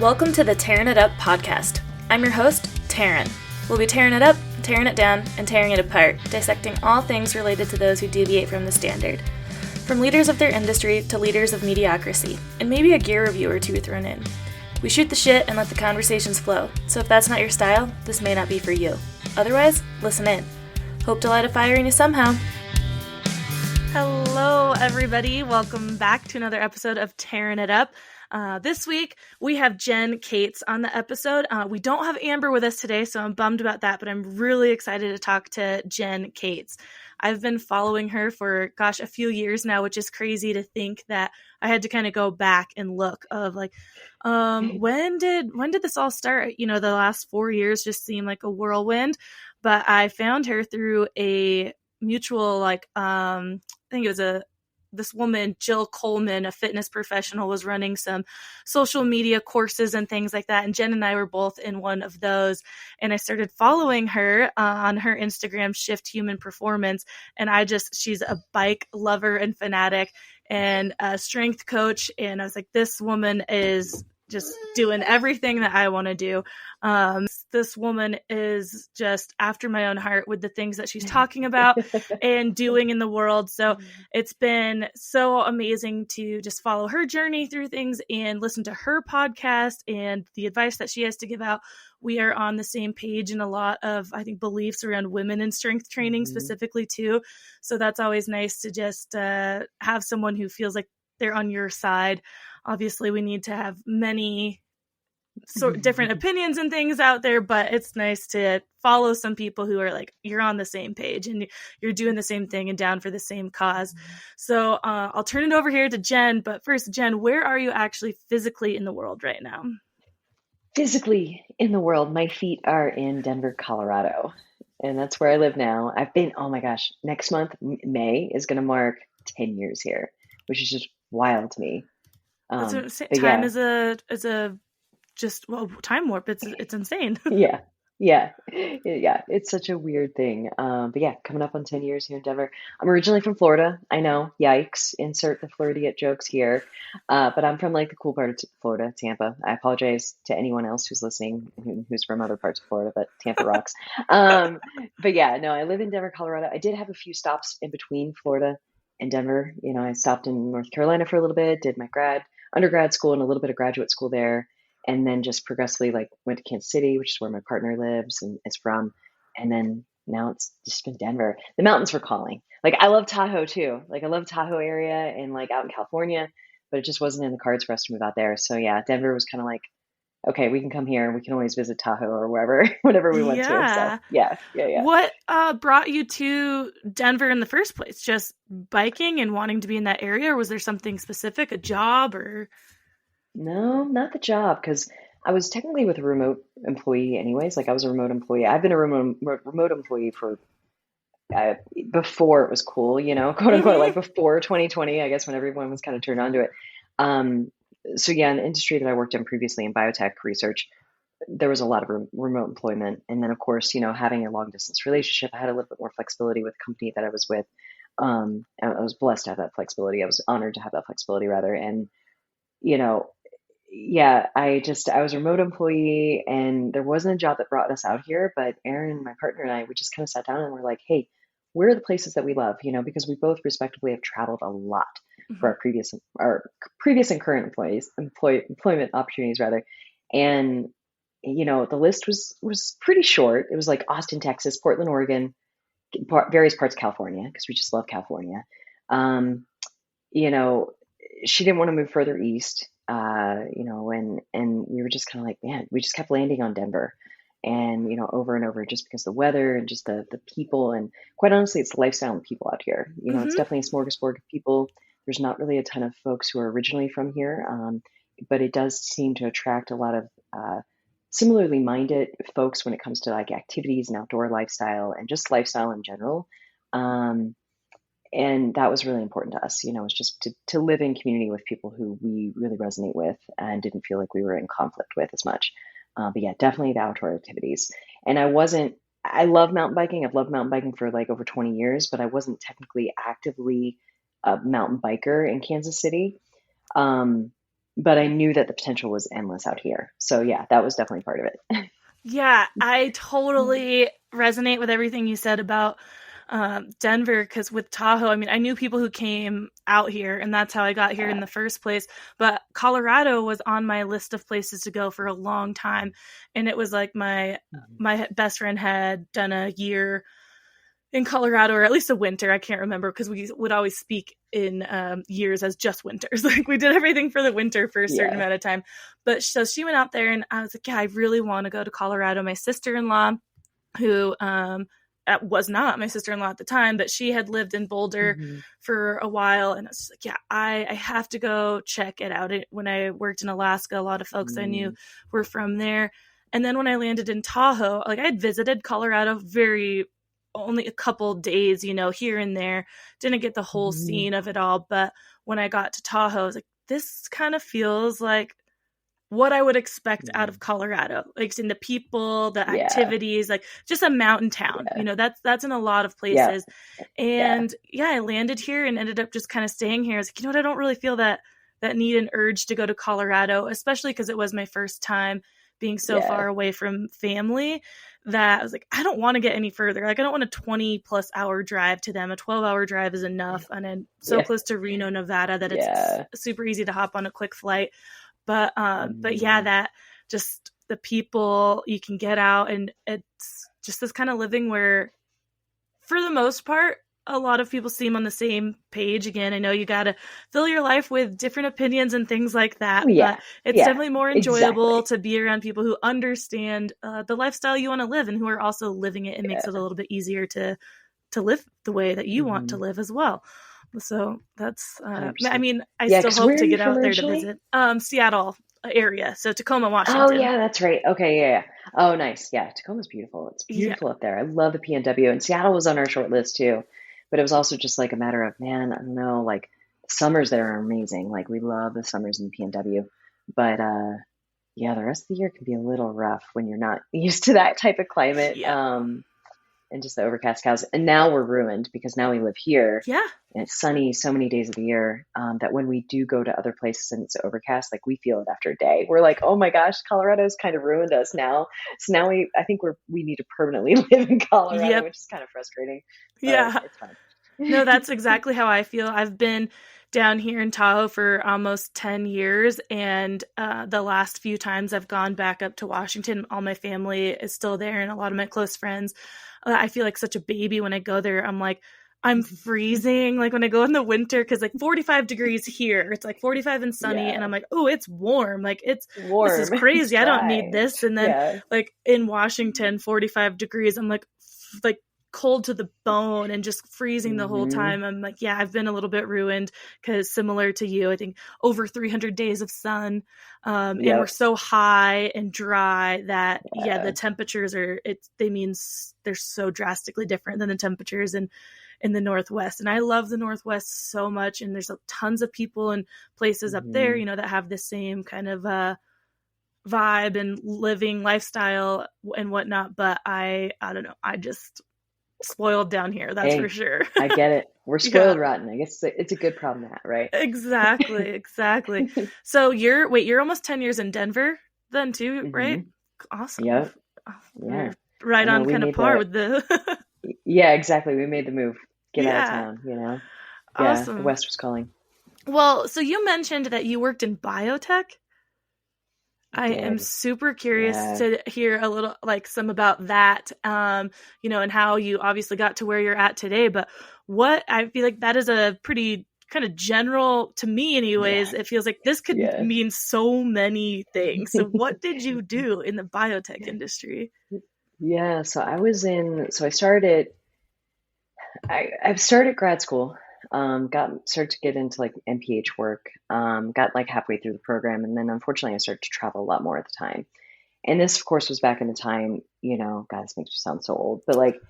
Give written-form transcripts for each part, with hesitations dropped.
Welcome to the Tearing It Up podcast. I'm your host, Taryn. We'll be tearing it up, tearing it down, and tearing it apart, dissecting all things related to those who deviate from the standard. From leaders of their industry to leaders of mediocrity, and maybe a gear review or two thrown in. We shoot the shit and let the conversations flow, so if that's not your style, this may not be for you. Otherwise, listen in. Hope to light a fire in you somehow. Hello, everybody. Welcome back to another episode of Tearing It Up. This week, we have Jen Cates on the episode. We don't have Amber with us today, so I'm bummed about that, but I'm really excited to talk to Jen Cates. I've been following her for, a few years now, which is crazy to think that I had to kind of go back and look of when did this all start? You know, the last 4 years just seemed like a whirlwind, but I found her through a mutual, I think it was this woman, Jill Coleman, a fitness professional, was running some social media courses and things like that. And Jen and I were both in one of those. And I started following her on her Instagram, Shift Human Performance. And she's a bike lover and fanatic and a strength coach. And I was like, this woman is just doing everything that I want to do. This woman is just after my own heart with the things that she's talking about and doing in the world. So it's been so amazing to just follow her journey through things and listen to her podcast and the advice that she has to give out. We are on the same page in a lot of, I think, beliefs around women in strength training specifically too. So that's always nice to just have someone who feels like they're on your side. Obviously, we need to have many different opinions and things out there, but it's nice to follow some people who are like, you're on the same page and you're doing the same thing and down for the same cause. So I'll turn it over here to Jen. But first, Jen, where are you actually physically in the world right now? Physically in the world, my feet are in Denver, Colorado. And that's where I live now. I've been, oh my gosh, next month, May, is going to mark 10 years here, which is just wild to me. Time is a time warp. It's insane. Yeah. It's such a weird thing. But yeah, coming up on 10 years here in Denver. I'm originally from Florida. I know, yikes, insert the Floridian jokes here. But I'm from like the cool part of Florida, Tampa. I apologize to anyone else who's listening who's from other parts of Florida, but Tampa rocks. But yeah, no, I live in Denver, Colorado. I did have a few stops in between Florida and Denver. You know, I stopped in North Carolina for a little bit, did my undergrad school and a little bit of graduate school there. And then just progressively went to Kansas City, which is where my partner lives and is from. And then now it's just been Denver. The mountains were calling. I love Tahoe too. I love Tahoe area and out in California, but it just wasn't in the cards for us to move out there. So yeah, Denver was kind of okay, we can come here. We can always visit Tahoe or wherever, whenever we want to. So yeah. What brought you to Denver in the first place? Just biking and wanting to be in that area? Or was there something specific, a job or... No, not the job, because I was technically with a remote employee anyways. I was a remote employee. I've been a remote employee for before it was cool, quote unquote, before 2020, I guess, when everyone was kind of turned on to it. So yeah, in the industry that I worked in previously in biotech research, there was a lot of remote employment. And then of course, having a long distance relationship, I had a little bit more flexibility with the company that I was with. And I was blessed to have that flexibility. I was honored to have that flexibility rather. And, yeah, I was a remote employee and there wasn't a job that brought us out here, but Erin, my partner, and I, we just kind of sat down and we're like, hey, where are the places that we love? Because we both respectively have traveled a lot for our previous and current employment opportunities rather. And, the list was pretty short. It was Austin, Texas, Portland, Oregon, various parts of California, because we just love California. She didn't want to move further east. And we were just kind of man, we just kept landing on Denver and, over and over, just because the weather and just the people, and quite honestly, it's the lifestyle and people out here. It's definitely a smorgasbord of people. There's not really a ton of folks who are originally from here. But it does seem to attract a lot of, similarly minded folks when it comes to activities and outdoor lifestyle and just lifestyle in general. And that was really important to us, it's just to live in community with people who we really resonate with and didn't feel like we were in conflict with as much. But yeah, definitely the outdoor activities. And I love mountain biking. I've loved mountain biking for over 20 years, but I wasn't technically actively a mountain biker in Kansas City. but I knew that the potential was endless out here. So yeah, that was definitely part of it. Yeah, I totally resonate with everything you said about Denver, because with Tahoe, I mean, I knew people who came out here, and that's how I got here in the first place. But Colorado was on my list of places to go for a long time, and it was like my best friend had done a year in Colorado, or at least a winter. I can't remember because we would always speak in years as just winters. Like we did everything for the winter for a certain Yeah. amount of time. But so she went out there, and I was like, yeah, I really want to go to Colorado. My sister-in-law, who was not my sister-in-law at the time, but she had lived in Boulder Hmm. for a while, and I was like, yeah, I have to go check it out. When I worked in Alaska, a lot of folks I knew were from there. And then when I landed in Tahoe, like I had visited Colorado very only a couple days, here and there, didn't get the whole Hmm. scene of it all. But when I got to Tahoe, I was like, this kind of feels like what I would expect out of Colorado, like in the people, the Yeah. activities, like just a mountain town. Yeah. That's in a lot of Yeah. places. Yeah. And yeah, I landed here and ended up just kind of staying here. I was like, I don't really feel that need and urge to go to Colorado, especially because it was my first time being so Yeah. far away from family, that I was like, I don't want to get any further. Like I don't want a 20+ hour drive to them. A 12-hour drive is enough. And I'm so Yeah. close to Reno, Nevada, that it's Yeah. super easy to hop on a quick flight. But yeah, Mhm. that just the people you can get out, and it's just this kind of living where, for the most part, a lot of people seem on the same page. Again, I know you got to fill your life with different opinions and things like that, but Yeah. it's Yeah. definitely more enjoyable Exactly. to be around people who understand the lifestyle you want to live and who are also living it. It makes it a Yeah. little bit easier to live the way that you want to Hmm. live as well. So that's, I 100%. mean, I Yeah, still because hope where are to you get from out there to originally? visit Seattle area. So Tacoma, Oh Washington. yeah, that's right. Okay, yeah, yeah. Oh, nice. Yeah, Tacoma's beautiful. It's Yeah. beautiful up there. I love the PNW, and Seattle was on our short list too. But it was also just like a matter of, man, I don't know, like the summers there are amazing. Like we love the summers in the PNW. But yeah, the rest of the year can be a little rough when you're not used to that type of climate. Yeah. And just the overcast clouds. And now we're ruined because now we live here Yeah. and it's sunny so many days of the year, that when we do go to other places and it's overcast, like we feel it after a day. We're like, oh my gosh, Colorado's kind of ruined us now. So now I think we need to permanently live in Colorado, Yep. which is kind of frustrating, but Yeah. it's fun. No, that's exactly how I feel. I've been down here in Tahoe for almost 10 years, and the last few times I've gone back up to Washington, all my family is still there, and a lot of my close friends. I feel like such a baby when I go there. I'm like, I'm freezing. Like when I go in the winter, because like 45 degrees here, it's like 45 and sunny, and Yeah, I'm like, oh, it's warm. Like this is warm. It's crazy. I don't need dry. this. And then Yeah. like in Washington, 45 degrees, I'm like cold to the bone and just freezing the whole Hmm. time. I'm like, yeah, I've been a little bit ruined because similar to you, I think over 300 days of sun, and we're Yep. so high and dry that yeah, the Yeah. temperatures they're so drastically different than the temperatures in the Northwest. And I love the Northwest so much, and there's tons of people and places up there, Hmm. that have the same kind of vibe and living lifestyle and whatnot. But I don't know, I just spoiled down here, that's for Hey, sure. I get it. We're Yeah, spoiled rotten. I guess it's a good problem to have, right? exactly. So you're almost 10 years in Denver then too, right? Hmm. Awesome. Yep. We're Yeah. I right know on we kind of made par the, with the yeah, exactly. We made the move. Get out of yeah, town. Yeah, the awesome. West was calling. Well, so you mentioned that you worked in biotech. I I am did. super curious Yeah. to hear a little, like, some about that, and how you obviously got to where you're at today. But what I feel like that is a pretty kind of general, to me, anyways. Yeah. It feels like this could Yeah. mean so many things. So, what did you do in the biotech industry? Yeah. So I've started grad school, started to get into like MPH work, got like halfway through the program. And then unfortunately I started to travel a lot more at the time. And this, of course, was back in the time, God, this makes me sound so old, but like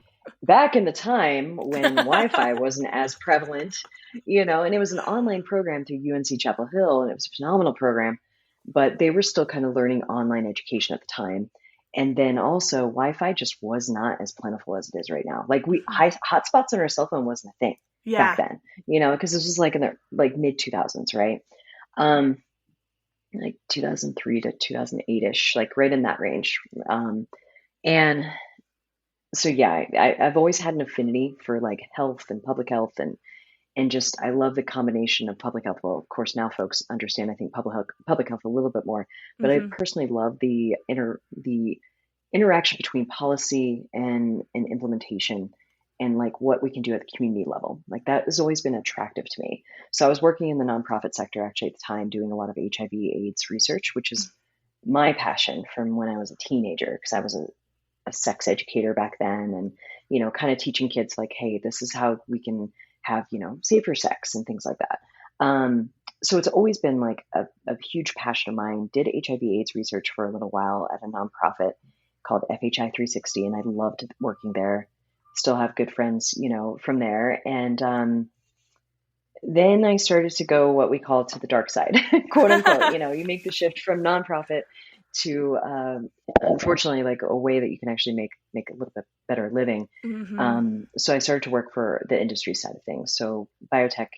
back in the time when Wi-Fi wasn't as prevalent, and it was an online program through UNC Chapel Hill, and it was a phenomenal program, but they were still kind of learning online education at the time. And then also, Wi-Fi just was not as plentiful as it is right now. Like hotspots on our cell phone wasn't a thing back Yeah. then, because this was like in the like mid 2000s, right? Um, like 2003 to 2008-ish, like right in that range. And so yeah, I've always had an affinity for like health and public health and just I love the combination of public health. Well, of course, now folks understand I think public health a little bit more, but I Mm-hmm. personally love the interaction between policy and implementation and like what we can do at the community level. Like that has always been attractive to me. So I was working in the nonprofit sector actually at the time doing a lot of HIV/AIDS research, which is my passion from when I was a teenager because I was a sex educator back then and kind of teaching kids like, hey, this is how we can have safer sex and things like that. So it's always been like a huge passion of mine. Did HIV/AIDS research for a little while at a nonprofit called FHI 360, and I loved working there. Still have good friends from there. And then I started to go what we call to the dark side, quote unquote. You make the shift from nonprofit to, unfortunately, like a way that you can actually make a little bit better living. Mm-hmm. So I started to work for the industry side of things, so biotech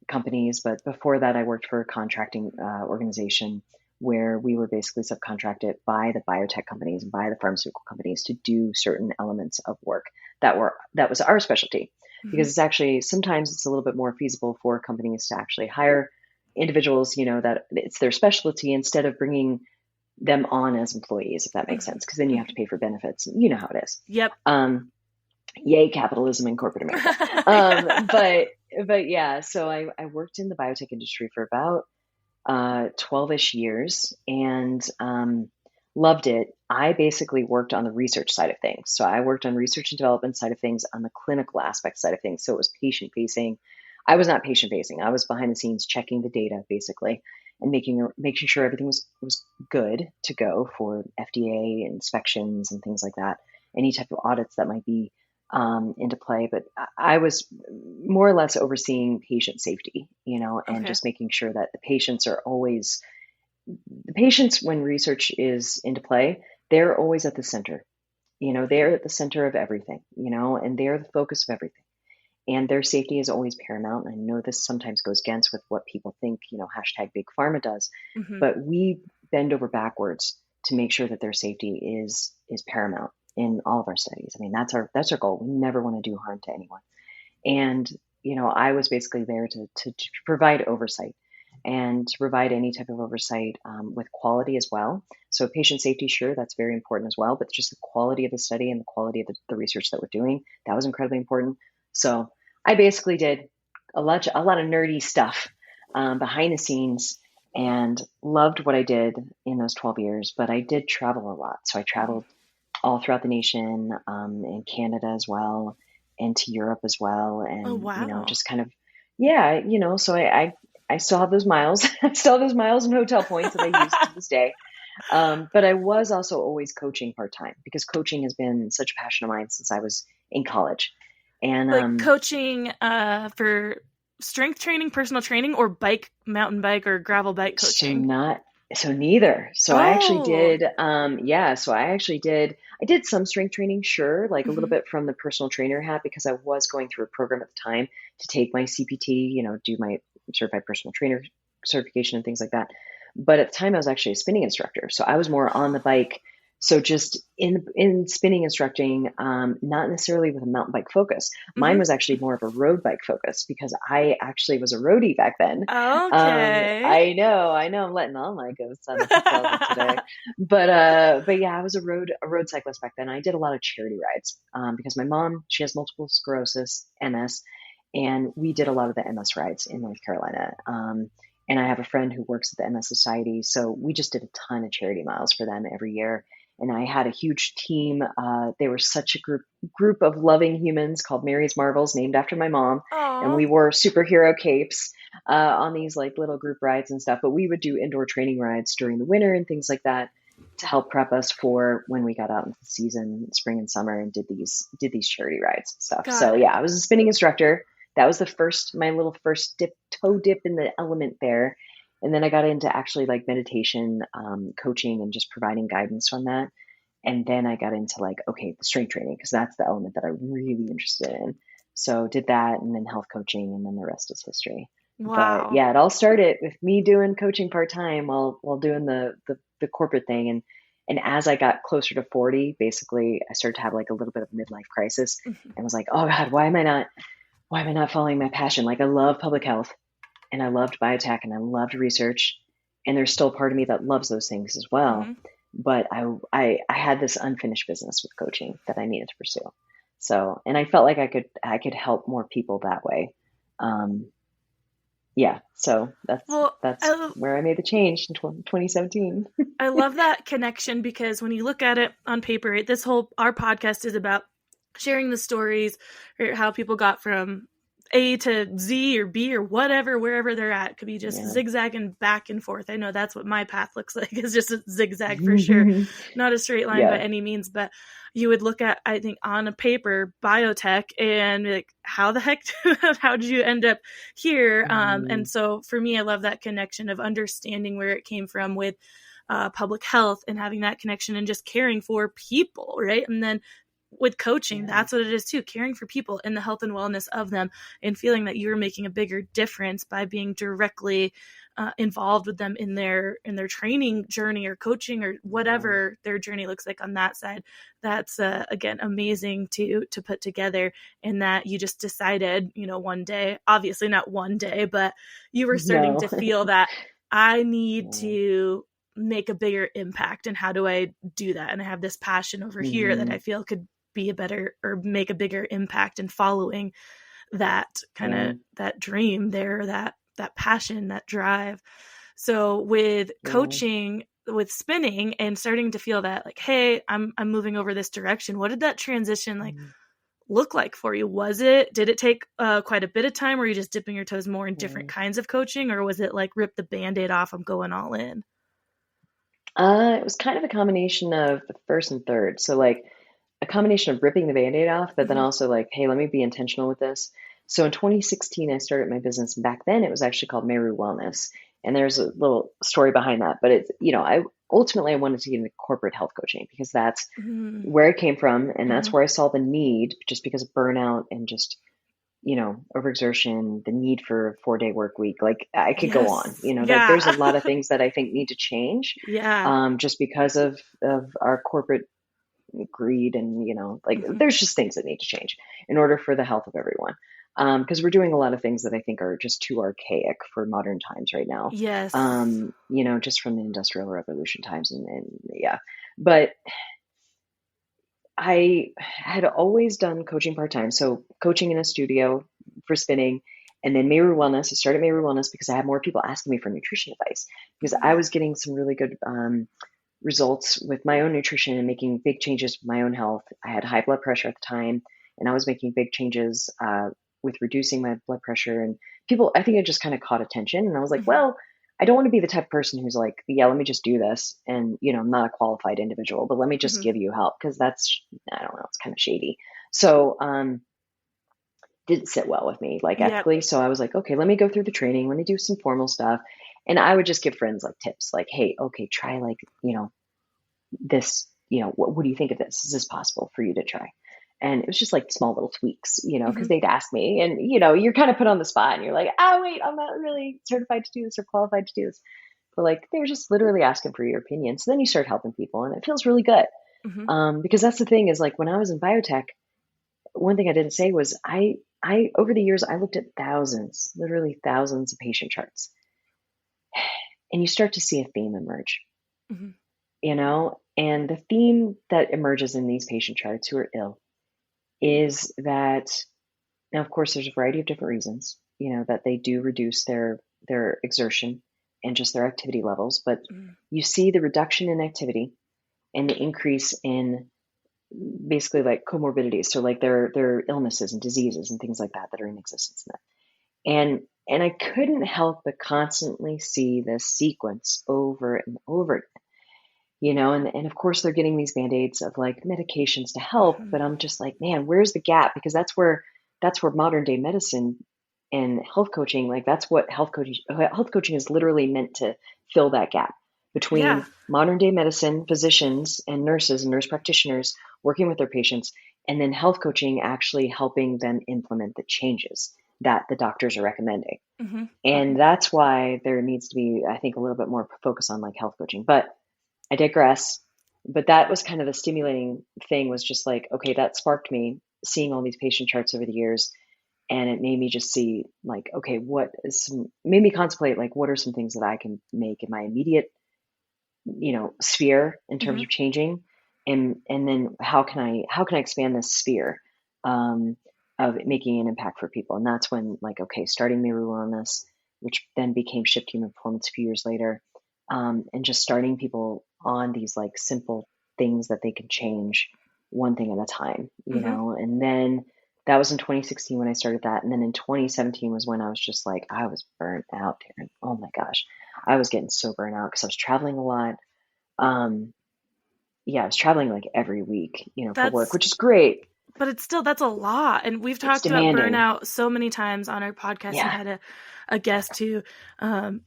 companies. But before that, I worked for a contracting organization where we were basically subcontracted by the biotech companies and by the pharmaceutical companies to do certain elements of work that was our specialty. Mm-hmm. Because it's actually sometimes it's a little bit more feasible for companies to actually hire individuals, that it's their specialty instead of bringing them on as employees, if that makes sense. Because then you have to Mm-hmm. pay for benefits. You know how it is. Yep. Um, Yay, capitalism in corporate America. But yeah, so I worked in the biotech industry for about 12-ish years and loved it. I basically worked on the research side of things. So I worked on research and development side of things, on the clinical aspect side of things. So it was patient facing. I was not patient facing. I was behind the scenes checking the data basically and making sure everything was good to go for FDA inspections and things like that. Any type of audits that might be into play. But I was more or less overseeing patient safety, and Okay. just making sure that the patients, when research is into play, they're always at the center. They're at the center of everything, and they're the focus of everything. And their safety is always paramount. And I know this sometimes goes against with what people think, hashtag big pharma does, Mm-hmm. but we bend over backwards to make sure that their safety is paramount in all of our studies. I mean, that's our goal. We never want to do harm to anyone. And, I was basically there to provide oversight and to provide any type of oversight with quality as well. So patient safety, sure, that's very important as well, but just the quality of the study and the quality of the research that we're doing, that was incredibly important. So I basically did a lot of nerdy stuff behind the scenes and loved what I did in those 12 years, but I did travel a lot. So I Mm-hmm. traveled all throughout the nation, in Canada as well, and to Europe as well, Oh, and wow. just kind of, yeah, so I still have those miles. I still have those miles and hotel points that I use to this day. But I was also always coaching part time because coaching has been such a passion of mine since I was in college, and Like coaching for strength training, personal training, or mountain bike or gravel bike So coaching? not so neither. So I actually Oh. did yeah, so I did some strength training, sure, like a little Mm-hmm. bit from the personal trainer hat because I was going through a program at the time to take my CPT, do my certified personal trainer certification and things like that. But at the time I was actually a spinning instructor. So I was more on the bike. So just in spinning instructing, not necessarily with a mountain bike focus. Mine Mm-hmm. was actually more of a road bike focus because I actually was a roadie back then. Okay. I know, I'm letting all my ghosts out of the closet today. But yeah, I was a road cyclist back then. I did a lot of charity rides, because my mom, she has multiple sclerosis, MS, and we did a lot of the MS rides in North Carolina. And I have a friend who works at the MS Society, so we just did a ton of charity miles for them every year. And I had a huge team. They were such a group of loving humans called Mary's Marvels, named after my mom, and Aw. we wore superhero capes on these like little group rides and stuff. But we would do indoor training rides during the winter and things like that to help prep us for when we got out into the season, spring and summer, and did these charity rides and stuff. So Got it. yeah, I was a spinning instructor. That was my little first toe dip in the element there. And then I got into actually like meditation, coaching, and just providing guidance on that. And then I got into like, okay, the strength training, because that's the element that I'm really interested in. So did that and then health coaching, and then the rest is history. But Wow. yeah, it all started with me doing coaching part-time while doing the corporate thing. And as I got closer to 40, basically I started to have like a little bit of a midlife crisis Mhm. and was like, oh God, why am I not following my passion? Like I love public health and I loved biotech and I loved research. And there's still part of me that loves those things as well. Mhm. But I had this unfinished business with coaching that I needed to pursue. So, and I felt like I could help more people that way. Um, yeah, so that's Well, that's where I made the change in 2017. I love that connection because when you look at it on paper, this whole our podcast is about sharing the stories or how people got from A to Z or B or whatever, wherever they're at. It could be just Yeah. zigzagging back and forth. I know that's what my path looks like. It's just a zigzag for sure. Not a straight line by Yeah. any means, but you would look at, I think, on a paper, biotech and be like, how the heck, how did you end up here? And Mhm. so for me, I love that connection of understanding where it came from with public health and having that connection and just caring for people, right? And then with coaching, Yeah. that's what it is too, caring for people and the health and wellness of them and feeling that you're making a bigger difference by being directly involved with them in their training journey or coaching or Yeah. whatever their journey looks like on that side. That's again amazing to put together, and that you just decided, one day, obviously not one day, but you were starting No. to feel that I need Yeah. to make a bigger impact, and how do I do that? And I have this passion over here that I Hmm. feel could be a better or make a bigger impact in following that kind of Yeah. that dream there, that passion, that drive. So with Yeah. coaching, with spinning and starting to feel that like, hey, I'm moving over this direction, what did that transition like Mhm. look like for you? Did it take quite a bit of time? Were you just dipping your toes more in different Yeah. kinds of coaching, or was it like rip the band-aid off, I'm going all in? It was kind of a combination of the first and third. So like a combination of ripping the Band-Aid off, but then Mm-hmm. also like, hey, let me be intentional with this. So in 2016, I started my business, and back then it was actually called Meru Wellness. And there's a little story behind that, but I wanted to get into corporate health coaching because that's Mm-hmm. where it came from, and that's Mm-hmm. where I saw the need, just because of burnout and just overexertion, the need for a 4-day work week. Like I could go on, Yes. like there's a Yeah. lot of things that I think need to change, Yeah. just because of our corporate greed, and like Mm-hmm. there's just things that need to change in order for the health of everyone. Because we're doing a lot of things that I think are just too archaic for modern times right now. Yes. Just from the Industrial Revolution times, and yeah. But I had always done coaching part time. So coaching in a studio for spinning, and then Meru Wellness. I started Meru Wellness because I had more people asking me for nutrition advice, because I Mm-hmm. was getting some really good results with my own nutrition and making big changes with my own health. I had high blood pressure at the time, and I was making big changes with reducing my blood pressure. And people, I think it just kind of caught attention. And I was like, Mm-hmm. well, I don't want to be the type of person who's like, yeah, let me just do this. And, I'm not a qualified individual, but let me just Mm-hmm. give you help, because I don't know, it's kind of shady. So, didn't sit well with me, like Yep. ethically. So I was like, okay, let me go through the training. Let me do some formal stuff. And I would just give friends like tips, like, hey, okay, try like, this, what do you think of this? Is this possible for you to try? And it was just like small little tweaks, because Mm-hmm. they'd ask me, and, you're kind of put on the spot, and you're like, oh, wait, I'm not really certified to do this or qualified to do this. But like, they're just literally asking for your opinion. So then you start helping people, and it feels really good. Mm-hmm. Because that's the thing, is like when I was in biotech, one thing I didn't say was over the years, I looked at thousands, literally thousands of patient charts, and you start to see a theme emerge, Mm-hmm. and the theme that emerges in these patient charts who are ill is that, now, of course, there's a variety of different reasons, that they do reduce their exertion and just their activity levels, but Mm-hmm. you see the reduction in activity and the increase in basically like comorbidities, so like their illnesses and diseases and things like that are in existence in that. And I couldn't help but constantly see this sequence over and over again, and of course they're getting these band-aids of like medications to help, Mm-hmm. but I'm just like, man, where's the gap? Because that's where modern day medicine and health coaching, like that's what health coaching is literally meant to fill that gap Yeah. between modern day medicine, physicians and nurses and nurse practitioners working with their patients, and then health coaching actually helping them implement the changes that the doctors are recommending. Mm-hmm. Mm-hmm. And that's why there needs to be, I think, a little bit more focus on like health coaching. But I digress. But that was kind of the stimulating thing, was just like, okay, that sparked me seeing all these patient charts over the years. And it made me just see like, okay, made me contemplate like, what are some things that I can make in my immediate, sphere in terms Mm-hmm. of changing, and then how can I expand this sphere, um, of making an impact for people. And that's when, like, okay, starting Meru Wellness, which then became Shift Human Performance a few years later, and just starting people on these like simple things that they can change one thing at a time, Mm-hmm. and then that was in 2016 when I started that. And then in 2017 was when I was just like, I was burnt out, Taryn. Oh my gosh. I was getting so burnt out because I was traveling a lot. Um, yeah, I was traveling like every week, for work, That's which is great. But that's a lot. And we've It's talked about demanding. burnout so many times on our podcast and Yeah. had a guest who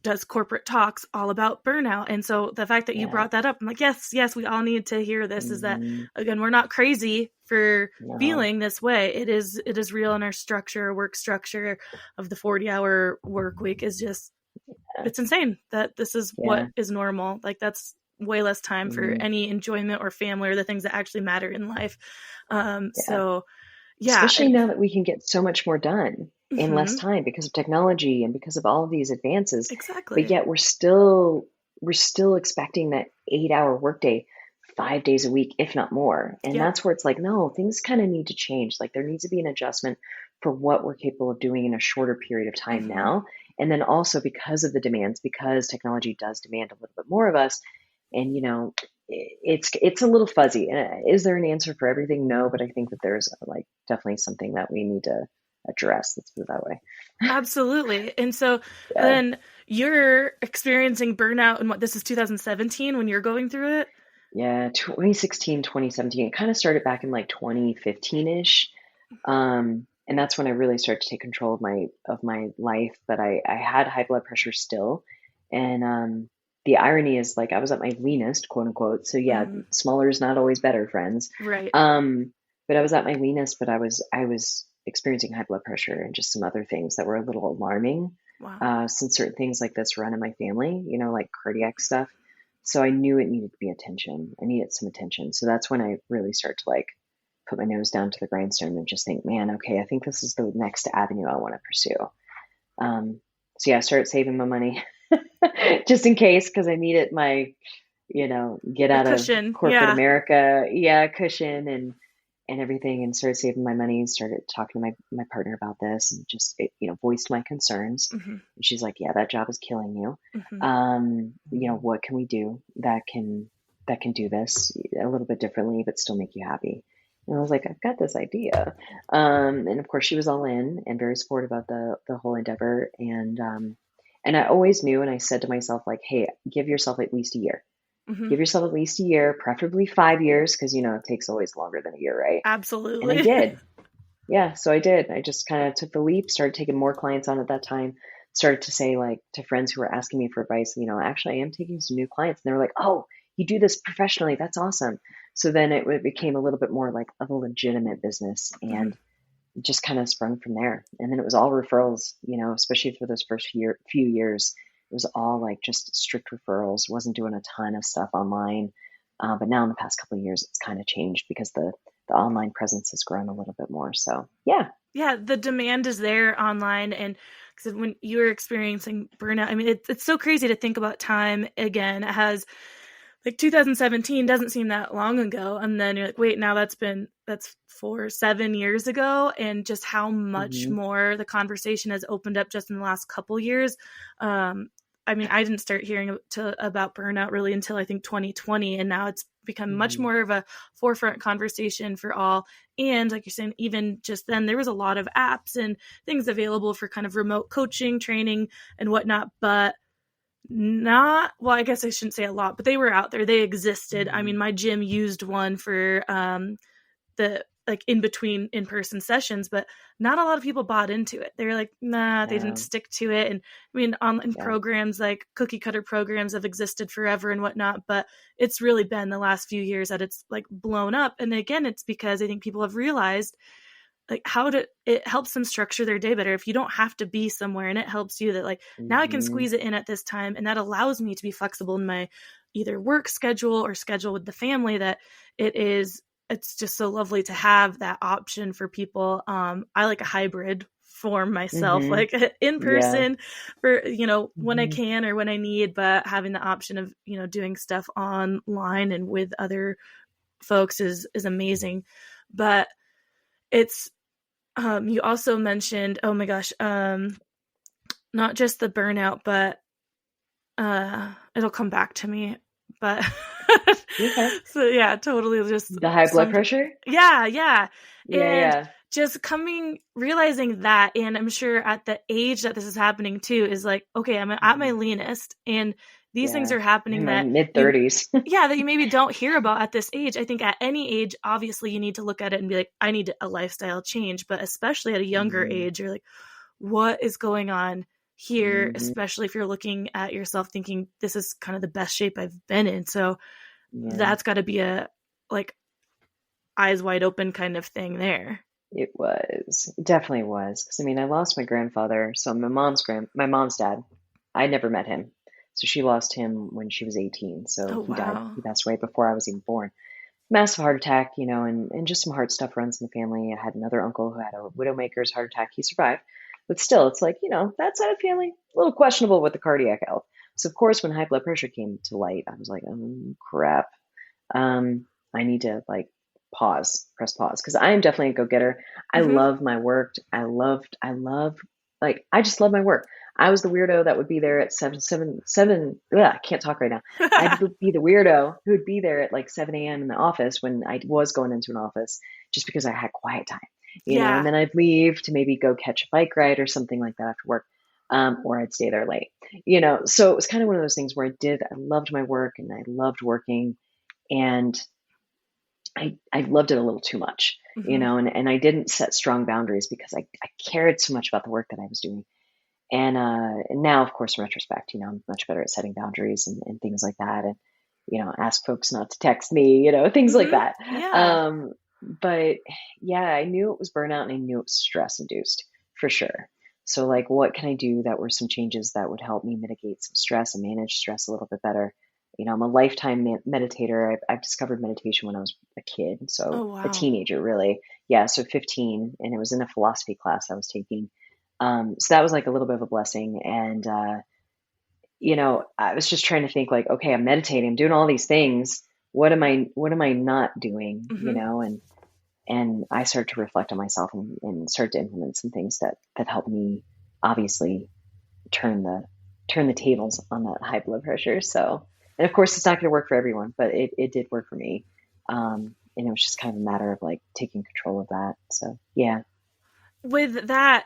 does corporate talks all about burnout. And so the fact that you Yeah. brought that up, I'm like, yes, yes, we all need to hear this, is that, Hmm. again, we're not crazy for No. feeling this way. It is real, in our structure, work structure of the 40-hour work week is just, Yeah. it's insane that this is what Yeah. is normal. Like, that's way less time for Hmm. any enjoyment or family or the things that actually matter in life. Yeah. So yeah. Especially now that we can get so much more done in less Mhm, time because of technology and because of all of these advances. But exactly. yet we're still expecting that 8-hour workday 5 days a week, if not more. And Yep. that's where it's like, no, things kind of need to change. Like, there needs to be an adjustment for what we're capable of doing in a shorter period of time Mhm. now. And then also because of the demands, because technology does demand a little bit more of us. And it's a little fuzzy. And is there an answer for everything? No, but I think that there's like definitely something that we need to address. Let's put it that way. Absolutely. And so Yeah. then you're experiencing burnout, and what, this is 2017 when you're going through it? Yeah, 2016, 2017. It kind of started back in like 2015-ish. And that's when I really started to take control of my life. But I had high blood pressure still. And the irony is, like, I was at my leanest, quote unquote. So yeah, Mhm. smaller is not always better, friends. Right. But I was at my leanest, but I was experiencing high blood pressure and just some other things that were a little alarming. Wow. Since certain things like this run in my family, like cardiac stuff. So I knew it needed to be attention. I needed some attention. So that's when I really start to like put my nose down to the grindstone and just think, man, okay, I think this is the next avenue I want to pursue. Um, so yeah, I started saving my money just in case, because I needed my, get Your out of cushion. corporate Yeah. America, yeah, cushion and everything, and started saving my money, started talking to my partner about this, and just, voiced my concerns. Mhm. And she's like, yeah, that job is killing you. Mhm. What can we do that can do this a little bit differently, but still make you happy? And I was like, I've got this idea. And of course she was all in and very supportive of the whole endeavor. And I always knew, and I said to myself, like, hey, give yourself at least a year. Mhm. Give yourself at least a year, preferably 5 years, because it takes always longer than a year, right? And I Absolutely. did. Yeah, so I did. I just kind of took the leap, started taking more clients on at that time, started to say, like, to friends who were asking me for advice, actually I am taking some new clients. And they were like, oh, you do this professionally. That's awesome. So then it became a little bit more like of a legitimate business, Mhm. and just kind of sprung from there. And then it was all referrals, especially for those first few years. It was all like just strict referrals. Wasn't doing a ton of stuff online. But now in the past couple of years, it's kind of changed because the online presence has grown a little bit more. So yeah. Yeah, the demand is there online. And because when you're experiencing burnout, I mean, it's so crazy to think about time again. It has, like, 2017 doesn't seem that long ago, and then you're like, wait, now that's 7 years ago, and just how much Hmm. more the conversation has opened up just in the last couple years. um I mean, I didn't start hearing about burnout really until I think 2020, and now it's become much Hmm. more of a forefront conversation for all. And like you're saying, even just then there was a lot of apps and things available for kind of remote coaching, training, and whatnot, but not, well, I guess I shouldn't say a lot, but they were out there, they existed. I mean, Hmm. my gym used one for the, like, in between in-person sessions, but not a lot of people bought into it. They were like, nah, they didn't Yeah. stick to it. And I mean, online Yeah. programs, like cookie cutter programs, have existed forever and whatnot, but it's really been the last few years that it's like blown up. And again, it's because I think people have realized like how to it helps them structure their day better if you don't have to be somewhere, and it helps you that like now I can Hmm. squeeze it in at this time, and that allows me to be flexible in my either work schedule or schedule with the family. That it's just so lovely to have that option for people. I like a hybrid form myself, Hmm. like in Yeah. person for when I Hmm. can or when I need, but having the option of doing stuff online and with other folks is amazing. But it's you also mentioned, oh my gosh, not just the burnout, but it'll come back to me. But You okay? so yeah, totally just The high blood summed. pressure? Yeah, yeah. Yeah, And yeah. just realizing that, and I'm sure at the age that this is happening too, is like, okay, I'm at my Hmm. leanest, and these things Yeah. are In happening my that mid 30s. yeah, that you maybe don't hear about at this age. I think at any age, obviously, you need to look at it and be like, I need a lifestyle change. But especially at a younger Hmm. age, you're like, what is going on here? Hmm. Especially if you're looking at yourself thinking, this is kind of the best shape I've been in. So Yeah. that's got to be a like eyes wide open kind of thing there. It was. It definitely was. Because I mean, I lost my grandfather. So my mom's dad. I never met him. So she lost him when she was 18. So Oh, he died. wow. He passed away before I was even born. Massive heart attack, and just some heart stuff runs in the family. I had another uncle who had a widowmaker's heart attack. He survived. But still, it's like, that side of the family, a little questionable with the cardiac health. So of course, when high blood pressure came to light, I was like, oh crap. I need to like press pause, because I am definitely a go-getter. I Mm-hmm. love my work. I just love my work. I was the weirdo that would be there at seven. Ugh, I can't talk right now. I'd be the weirdo who would be there at like 7 a.m. in the office when I was going into an office just because I had quiet time, and Yeah. then I'd leave to maybe go catch a bike ride or something like that after work. Or I'd stay there late, so it was kind of one of those things where I loved my work and I loved working, and I loved it a little too much, Mm-hmm. and I didn't set strong boundaries because I cared so much about the work that I was doing. And now, of course, in retrospect, I'm much better at setting boundaries and things like that. And, ask folks not to text me, things like Mm-hmm. that. Yeah. But yeah, I knew it was burnout and I knew it was stress induced for sure. So, like, what can I do that were some changes that would help me mitigate some stress and manage stress a little bit better? I'm a lifetime meditator. I've discovered meditation when I was a kid, Oh, so a wow. teenager, really. Yeah, so 15, and it was in a philosophy class I was taking. So that was like a little bit of a blessing. And, I was just trying to think like, okay, I'm meditating, I'm doing all these things. What am I not doing? Mm-hmm. And I started to reflect on myself and start to implement some things that help me obviously turn the turn the tables on that high blood pressure. So, and of course, it's not going to work for everyone, but it did work for me. And it was just kind of a matter of like taking control of that. So, yeah. With that,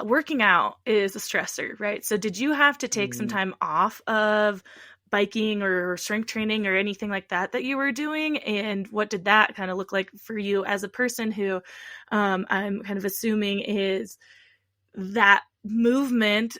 working out is a stressor, right? So did you have to take some Mm, time off of biking or strength training or anything like that you were doing? And what did that kind of look like for you as a person who I'm kind of assuming is that movement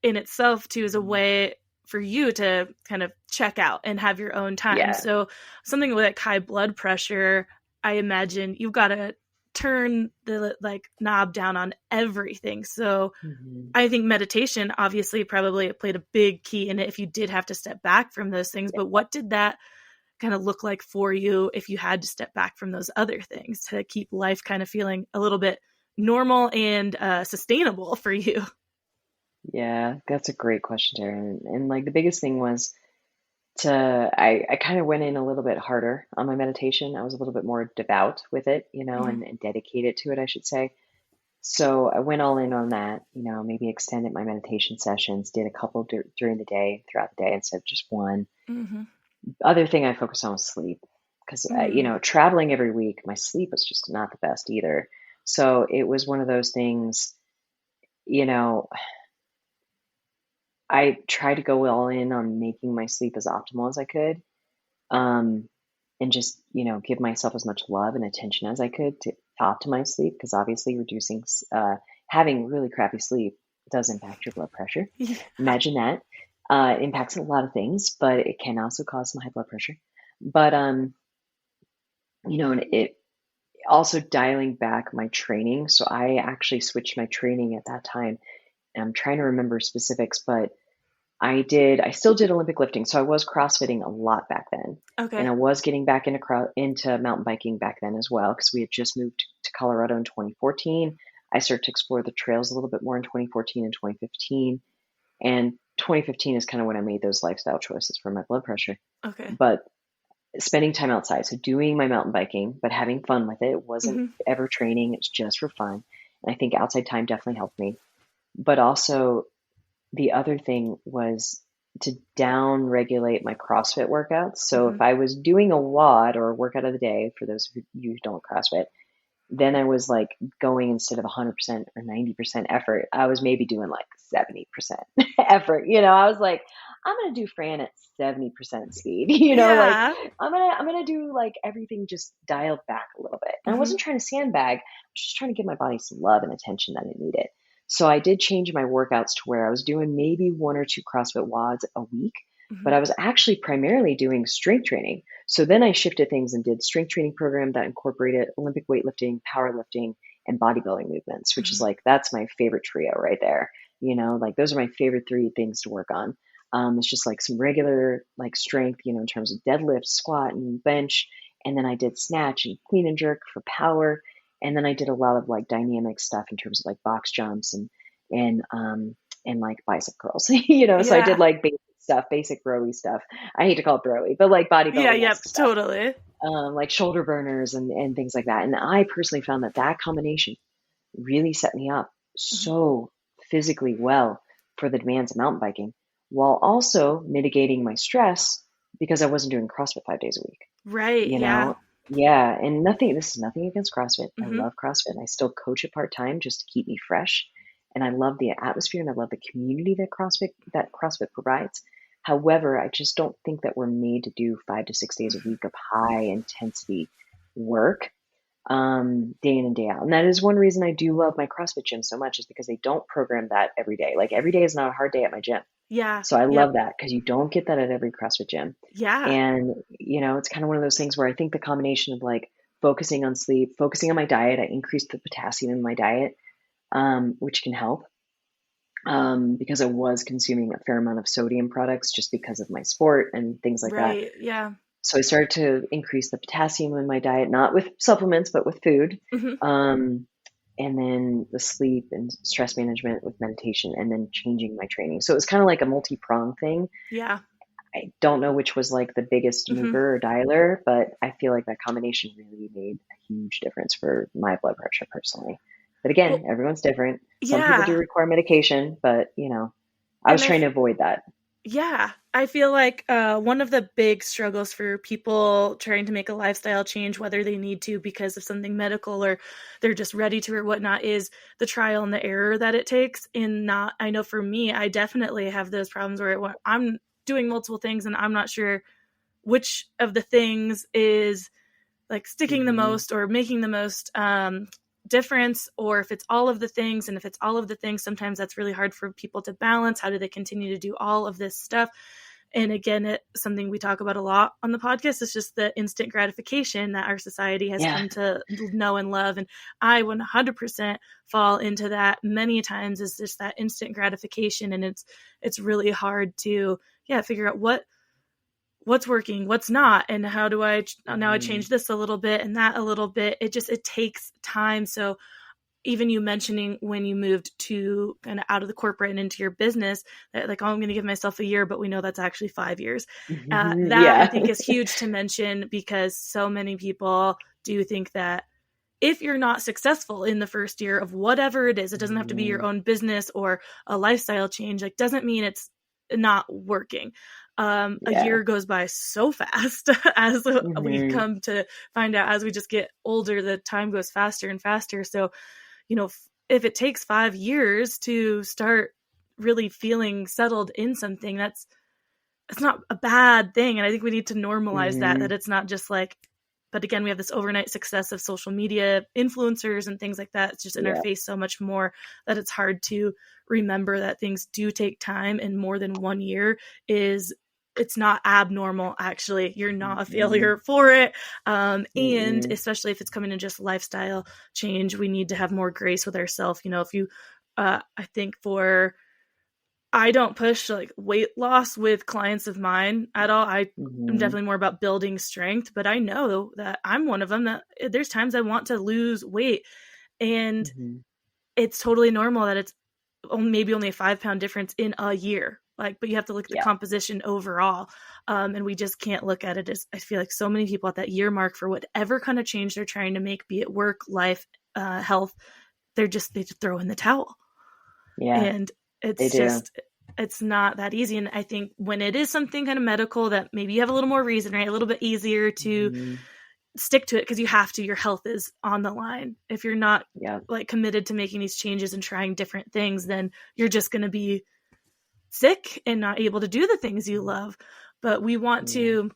in itself too is a mm, way for you to kind of check out and have your own time. yeah. So something like high blood pressure, I imagine you've got to turn the like knob down on everything. So Hmm. I think meditation obviously probably played a big key in it if you did have to step back from those things. But what did that kind of look like for you if you had to step back from those other things to keep life kind of feeling a little bit normal and sustainable for you? Yeah, that's a great question, Darren. And like the biggest thing was I kind of went in a little bit harder on my meditation. I was a little bit more devout with it, Mm-hmm. and dedicated to it, I should say. So I went all in on that, maybe extended my meditation sessions, did a couple during the day, throughout the day instead of just one. Mm-hmm. Other thing I focused on was sleep because, Mm. traveling every week, my sleep was just not the best either. So it was one of those things, you know, I tried to go all in on making my sleep as optimal as I could, um, and just, give myself as much love and attention as I could to optimize sleep because obviously having really crappy sleep does impact your blood pressure. Yeah. Imagine that. It impacts a lot of things, but it can also cause some high blood pressure. But, and also dialing back my training. So I actually switched my training at that time. And I'm trying to remember specifics, but I still did Olympic lifting. So I was CrossFitting a lot back then. And Okay. I was getting back into mountain biking back then as well, because we had just moved to Colorado in 2014. I started to explore the trails a little bit more in 2014 and 2015. And 2015 is kind of when I made those lifestyle choices for my blood pressure. Okay. But spending time outside, so doing my mountain biking, but having fun with it. It wasn't Hmm. ever training, it's just for fun. And I think outside time definitely helped me. But also, the other thing was to down regulate my CrossFit workouts. So Hmm. if I was doing a WOD or a workout of the day, for those of you who don't CrossFit, then I was like going instead of 100% or 90% effort, I was maybe doing like 70% effort. I was like, I'm going to do Fran at 70% speed, like Yeah. I'm going to do like everything just dialed back a little bit. And I Hmm. wasn't trying to sandbag. I was just trying to give my body some love and attention that it needed. So I did change my workouts to where I was doing maybe one or two CrossFit WODs a week, Hmm. but I was actually primarily doing strength training. So then I shifted things and did strength training program that incorporated Olympic weightlifting, powerlifting, and bodybuilding movements, which is Hmm. like, that's my favorite trio right there. Like those are my favorite three things to work on. It's just like some regular like strength, in terms of deadlift, squat, and bench. And then I did snatch and clean and jerk for power. And then I did a lot of like dynamic stuff in terms of like box jumps and and like bicep curls. So I did Yeah. like basic stuff, basic rowy stuff. I hate to call it broy, but like Yeah. bodybuilding esque Yep. stuff, Totally. like shoulder burners and things like that. And I personally found that combination really set me up Hmm. so physically well for the demands of mountain biking, while also mitigating my stress because I wasn't doing CrossFit 5 days a week. Right. You Yeah. know, yeah, and nothing. This is nothing against CrossFit. I Hmm. love CrossFit. I still coach it part time just to keep me fresh, and I love the atmosphere and I love the community that CrossFit provides. However, I just don't think that we're made to do 5 to 6 days a week of high intensity work, day in and day out. And that is one reason I do love my CrossFit gym so much, is because they don't program that every day. Like every day is not a hard day at my gym. Yeah. So I Yep. love that because you don't get that at every CrossFit gym. Yeah. And, it's kind of one of those things where I think the combination of like focusing on sleep, focusing on my diet, I increased the potassium in my diet, which can help, because I was consuming a fair amount of sodium products just because of my sport and things like that. Right. Yeah. So I started to increase the potassium in my diet, not with supplements, but with food. Hmm. Um, and then the sleep and stress management with meditation, and then changing my training. So it was kind of like a multi-pronged thing. Yeah. I don't know which was like the biggest Hmm. mover or dialer, but I feel like that combination really made a huge difference for my blood pressure personally. But again, Well, everyone's different. Some people do yeah. require medication, but I was And I, trying to avoid that. yeah, I feel like one of the big struggles for people trying to make a lifestyle change, whether they need to because of something medical or they're just ready to or whatnot, is the trial and the error that it takes. And not, I know for me, I definitely have those problems where I'm doing multiple things and I'm not sure which of the things is like sticking the Hmm. most or making the most difference, or if it's all of the things. And if it's all of the things, sometimes that's really hard for people to balance. How do they continue to do all of this stuff? And again, it's something we talk about a lot on the podcast. It's just the instant gratification that our society has Yeah. come to know and love. And I 100% fall into that many times, is just that instant gratification. And it's really hard to, yeah, figure out what's working, what's not, and how do I now I Hmm. change this a little bit and that a little bit. It takes time. So even you mentioning when you moved to kind of out of the corporate and into your business, that like, oh, I'm going to give myself a year, but we know that's actually 5 years. That I Yeah. think is huge to mention, because so many people do think that if you're not successful in the first year of whatever it is, it doesn't have to be your Hmm. own business or a lifestyle change, like doesn't mean it's not working. A Yeah. year goes by so fast as we Hmm. come to find out, as we just get older, the time goes faster and faster. So, if it takes 5 years to start really feeling settled in something, it's not a bad thing. And I think we need to normalize that Hmm. it's not just like, but again, we have this overnight success of social media influencers and things like that. It's just in our Yeah. face so much more that it's hard to remember that things do take time, and more than 1 year is it's not abnormal. Actually, you're not a Mm-mm, failure for it. And mm-mm, especially if it's coming in just lifestyle change, we need to have more grace with ourselves. If you, I think I don't push like weight loss with clients of mine at all. I am mm-hmm, definitely more about building strength, but I know that I'm one of them that there's times I want to lose weight, and mm-hmm. it's totally normal that it's maybe only a 5 pound difference in a year. Like, but you have to look at the Yeah, composition overall. And we just can't look at it as, I feel like so many people at that year mark for whatever kind of change they're trying to make, be it work, life, health, they just throw in the towel. yeah, And they it's do. just, it's not that easy. And I think when it is something kind of medical that maybe you have a little more reason, right? A little bit easier to Mm-hmm. stick to it because you have to, your health is on the line. If you're not Yeah, like committed to making these changes and trying different things, then you're just going to be sick and not able to do the things you love. But we want yeah. to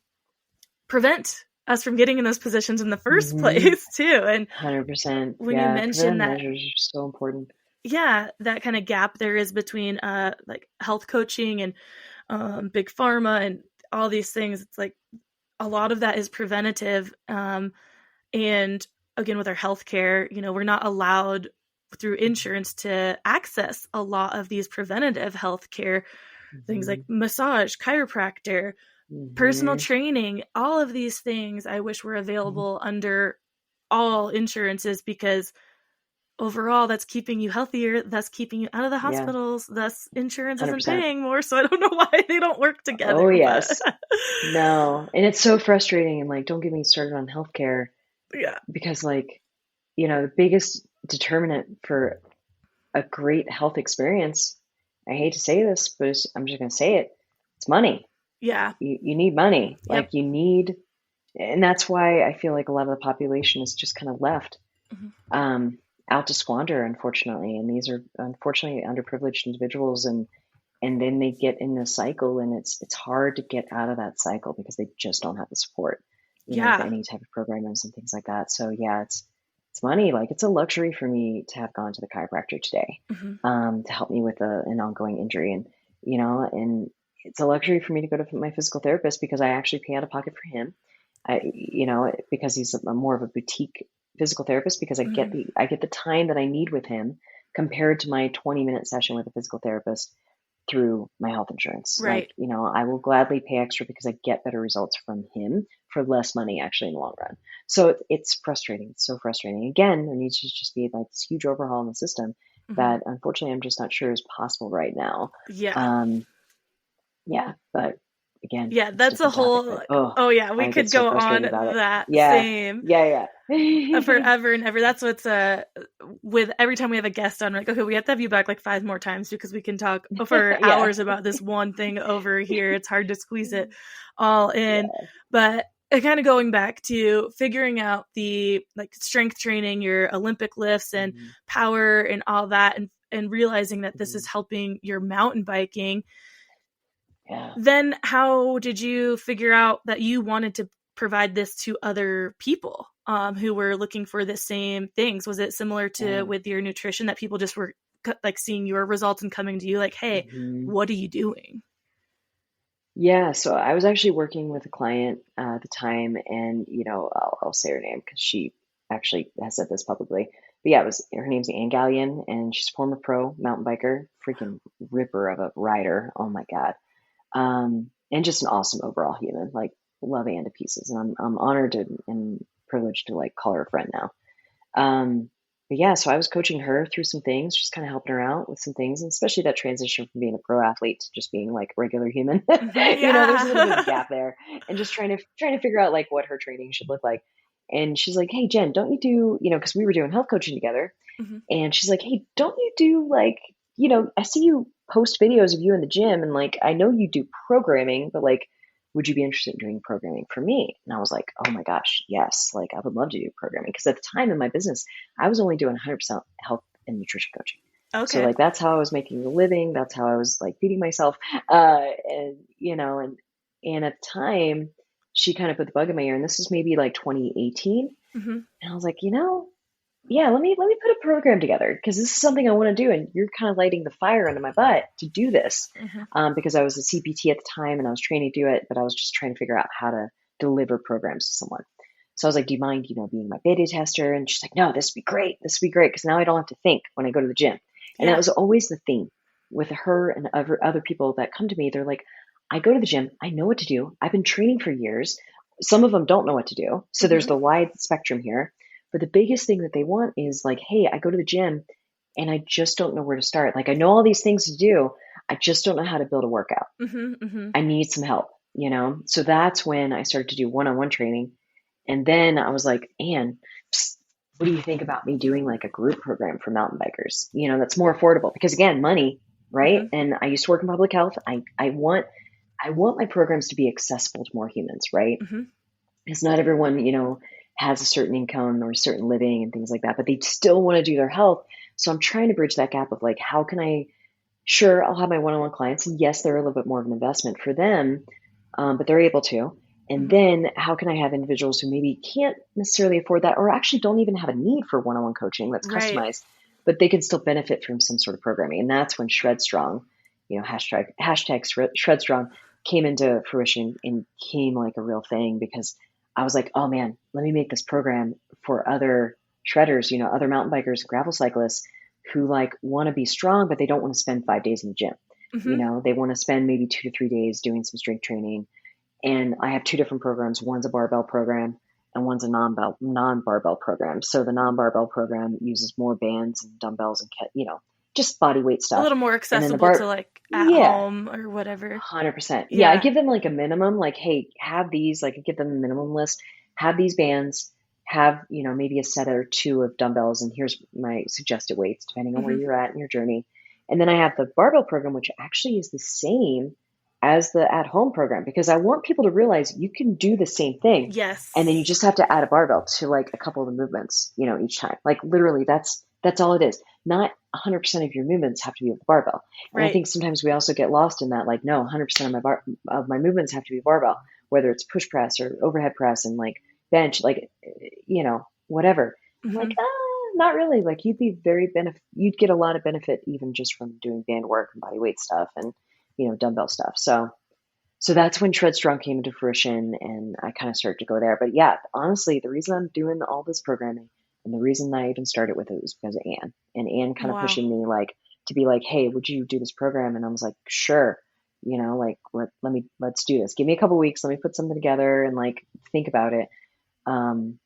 prevent us from getting in those positions in the first Mm-hmm. place too. And 100%. when you Yeah, mention preventive that, measures are so important. yeah, that kind of gap there is between like health coaching and big pharma and all these things, it's like a lot of that is preventative. And again, with our healthcare, we're not allowed through insurance to access a lot of these preventative healthcare things Mm-hmm. like massage, chiropractor, personal Mm-hmm. training, all of these things I wish were available under all insurances, because overall that's keeping you healthier, that's keeping you out of the Yeah, hospitals, thus insurance isn't 100%. paying more. So I don't know why they don't work Oh, together, but yes. No, and it's so frustrating. And like, don't get me started on healthcare yeah. because, like, the biggest determinant for a great health experience, I hate to say this, but I'm just going to say it, it's money. Yeah. You need money. Yep. Like, and that's why I feel like a lot of the population is just kind of left Mhm. um, out to squander, unfortunately. And these are unfortunately underprivileged individuals, and then they get in this cycle, and it's hard to get out of that cycle because they just don't have the support, with Yeah. any type of programs and things like that. So yeah, it's money. Like, it's a luxury for me to have gone to the chiropractor today, Mhm. to help me with an ongoing injury, and it's a luxury for me to go to my physical therapist because I actually pay out of pocket for him. Because he's more of a boutique physical therapist, because Mhm. I get the time that I need with him compared to my 20-minute session with a physical therapist through my health insurance. Like, Right. I will gladly pay extra because I get better results from him for less money actually in the long run. So it's frustrating. It's so frustrating. Again, there needs to just be like this huge overhaul in the system Mhm. that unfortunately I'm just not sure is possible right now. Yeah. Um, yeah, but again, Yeah, it's a that's a different topic, whole, but oh, oh yeah, we I get could so go on frustrated about it. that Yeah, same yeah, yeah. forever and ever. That's what's with every time we have a guest on, we're like, okay, we have to have you back like 5 more times because we can talk for Yeah, hours about this one thing over here. It's hard to squeeze it all in. yeah. But kind of going back to figuring out the like strength training, your Olympic lifts and Mhm, power and all that, and realizing that this is mhm. helping your mountain biking. Yeah, Then how did you figure out that you wanted to provide this to other people who were looking for the same things? Was it similar to yeah. with your nutrition that people just were like seeing your results and coming to you like, hey, Mhm. what are you doing? Yeah, so I was actually working with a client at the time, and I'll say her name because she actually has said this publicly. But yeah, her name's Ann Gallion, and she's a former pro mountain biker, freaking ripper of a rider. Oh my God, and just an awesome overall human. Like, love Ann to pieces, and I'm honored and privileged to like call her a friend now. But yeah, so I was coaching her through some things, just kind of helping her out with some things, and especially that transition from being a pro athlete to just being like a regular human. Mhm, There's a little bit of a yeah. gap there, and just trying to figure out like what her training should look like. And she's like, "Hey, Jen, don't you do, because we were doing health coaching together." Mhm, And she's like, "Hey, don't you do like, I see you post videos of you in the gym, and like, I know you do programming, but like, would you be interested in doing programming for me?" And I was like, "Oh my gosh, yes. Like, I would love to do programming." Because at the time in my business, I was only doing 100% health and nutrition coaching. So okay. like, that's how I was making a living. That's how I was like feeding myself. And, and at the time, she kind of put the bug in my ear, and this is maybe like 2018. Mhm, And I was like, yeah, let me put a program together because this is something I want to do, and you're kind of lighting the fire under my butt to do this. Hmm. Because I was a CPT at the time and I was training to do it, but I was just trying to figure out how to deliver programs to someone. So I was like, "Do you mind, being my beta tester?" And she's like, "No, this would be great. This would be great because now I don't have to think when I go to the gym." And that Yeah. was always the theme with her and other people that come to me. They're like, "I go to the gym. I know what to do. I've been training for years." Some of them don't know what to do. So there's Hmm. the wide spectrum here. But the biggest thing that they want is like, "Hey, I go to the gym and I just don't know where to start. Like, I know all these things to do. I just don't know how to build a workout. Hmm. Hmm. I need some help." So that's when I started to do one-on-one training. And then I was like, "Anne, psst, what do you think about me doing like a group program for mountain bikers? That's more affordable because again, money, right? Hmm. And I used to work in public health. I want my programs to be accessible to more humans, right? Hmm. Because not everyone, has a certain income or a certain living and things like that, but they still want to do their health. So I'm trying to bridge that gap of like, how can I, sure, I'll have my one-on-one clients, and yes, they're a little bit more of an investment for them, but they're able to. And Hmm. then how can I have individuals who maybe can't necessarily afford that or actually don't even have a need for one-on-one coaching that's Right. customized, but they can still benefit from some sort of programming. And that's when Shred Strong, hashtag Shred Strong came into fruition and came like a real thing because I was like, oh man, let me make this program for other shredders, other mountain bikers, gravel cyclists who like want to be strong, but they don't want to spend 5 days in the gym. Hmm. They want to spend maybe 2 to 3 days doing some strength training. And I have two different programs. One's a barbell program and one's a non-barbell program. So the non-barbell program uses more bands and dumbbells and just body weight A stuff. little more And then the accessible to bar, like at yeah, home or whatever. 100%. Yeah, I Yeah. give them like a minimum, like, hey, have these, like, I give them a minimum list, have these bands, have, maybe a set or two of dumbbells, and here's my suggested weights, depending on where Hmm. you're at in your journey. And then I have the barbell program, which actually is the same as the at home program, because I want people to realize you can do the same thing. And then you Yes. just have to add a barbell to like a couple of the movements, each time. Like literally, that's all it is. Not 100% of your movements have to be with the barbell. And I Right. think sometimes we also get lost in that, like, no, 100% of my movements have to be barbell, whether it's push press or overhead press and like bench, like, whatever. I'm like, Hmm. not really. Like, you'd get a lot of benefit even just from doing band work and body weight stuff and, dumbbell stuff. So that's when Shred Strong came into fruition and I kind of started to go there. But yeah, honestly, the reason I'm doing all this programming and the reason I even started with it was because of Anne and Anne kind of Wow. pushing me like to be like, hey, would you do this program? And I was like, sure, like let's do this. Give me a couple weeks. Let me put something together and like think about it. Um,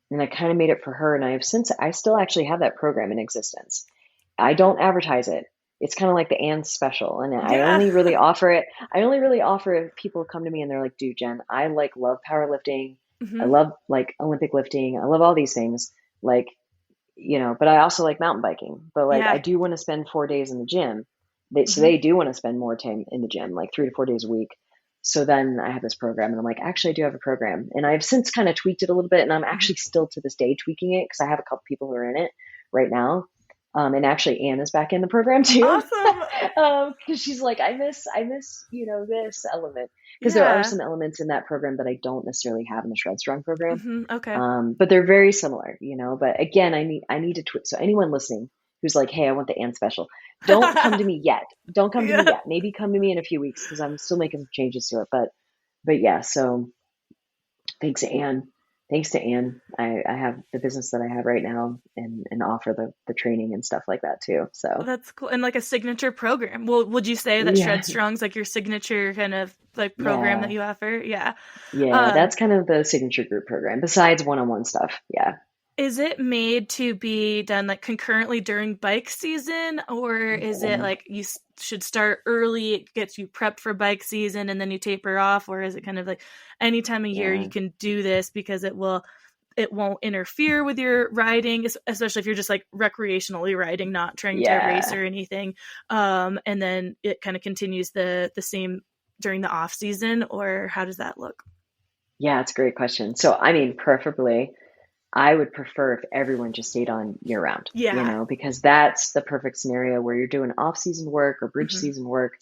and I kind of made it for her. And I still actually have that program in existence. I don't advertise it. It's kind of like the Anne special, and I Yeah. only really offer it. I only really offer if people come to me and they're like, "Dude, Jen, I like love powerlifting. I Hmm. love like Olympic lifting. I love all these things. Like, but I also like mountain biking. But like, I Yeah. do want to spend 4 days in the gym. So Hmm. they do want to spend more time in the gym, like 3 to 4 days a week. So then I have this program, and I'm like, actually, I do have a program, and I've since kind of tweaked it a little bit, and I'm Hmm. actually still to this day tweaking it because I have a couple people who are in it right now. And actually, Anne is back in the program too, Awesome. because she's like, I miss, this element, because there are Yeah. some elements in that program that I don't necessarily have in the Shred Strong program, Hmm. Okay. but they're very similar. But again, I need to tweak. So anyone listening who's like, hey, I want the Anne special, don't come to me yet. Don't come to me Yeah. yet. Maybe come to me in a few weeks because I'm still making some changes to it. But yeah, so thanks, Anne. Thanks to Anne, I have the business that I have right now and offer the training and stuff like that too. So That's cool. And like a signature program. Well, would you say that yeah, Shred Strong's like your signature kind of like program that yeah, you offer? Yeah. yeah. Um, That's kind of the signature group program besides one-on-one stuff. Yeah, is it made to be done like concurrently during bike season, or is it no, like you should start early, it gets you prepped for bike season and then you taper off, or is it kind of like any time of year you yeah, can do this because it won't interfere with your riding, especially if you're just like recreationally riding, not trying to race yeah, or anything. And then it kind of continues the same during the off season, or how does that look? yeah. It's a great question. So I mean, preferably, I would prefer if everyone just stayed on year round, Yeah. because that's the perfect scenario where you're doing off season work or bridge Hmm. season work,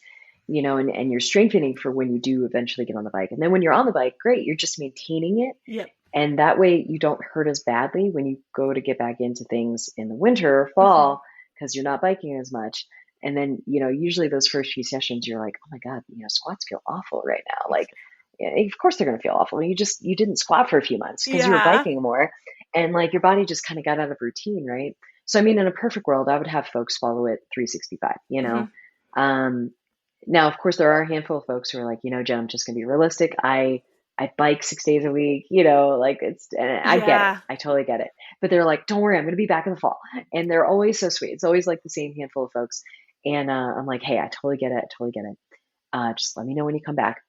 and you're strengthening for when you do eventually get on the bike. And then when you're on the bike, great, you're just maintaining it. Yep. And that way you don't hurt as badly when you go to get back into things in the winter or Mm-hmm. fall because you're not biking as much. And then, usually those first few sessions, you're like, oh my God, squats feel awful right now. Like, yeah, of course they're going to feel awful. You didn't squat for a few months because you were Yeah. biking more and like your body just kind of got out of routine, right? So, I mean, in a perfect world, I would have folks follow it 365, Mm-hmm. Um, now, of course, there are a handful of folks who are like, Jen, I'm just going to be realistic. I bike 6 days a week, like and I get it. Yeah. I totally get it. But they're like, don't worry, I'm going to be back in the fall. And they're always so sweet. It's always like the same handful of folks. And I'm like, hey, I totally get it. I totally get it. Just let me know when you come back.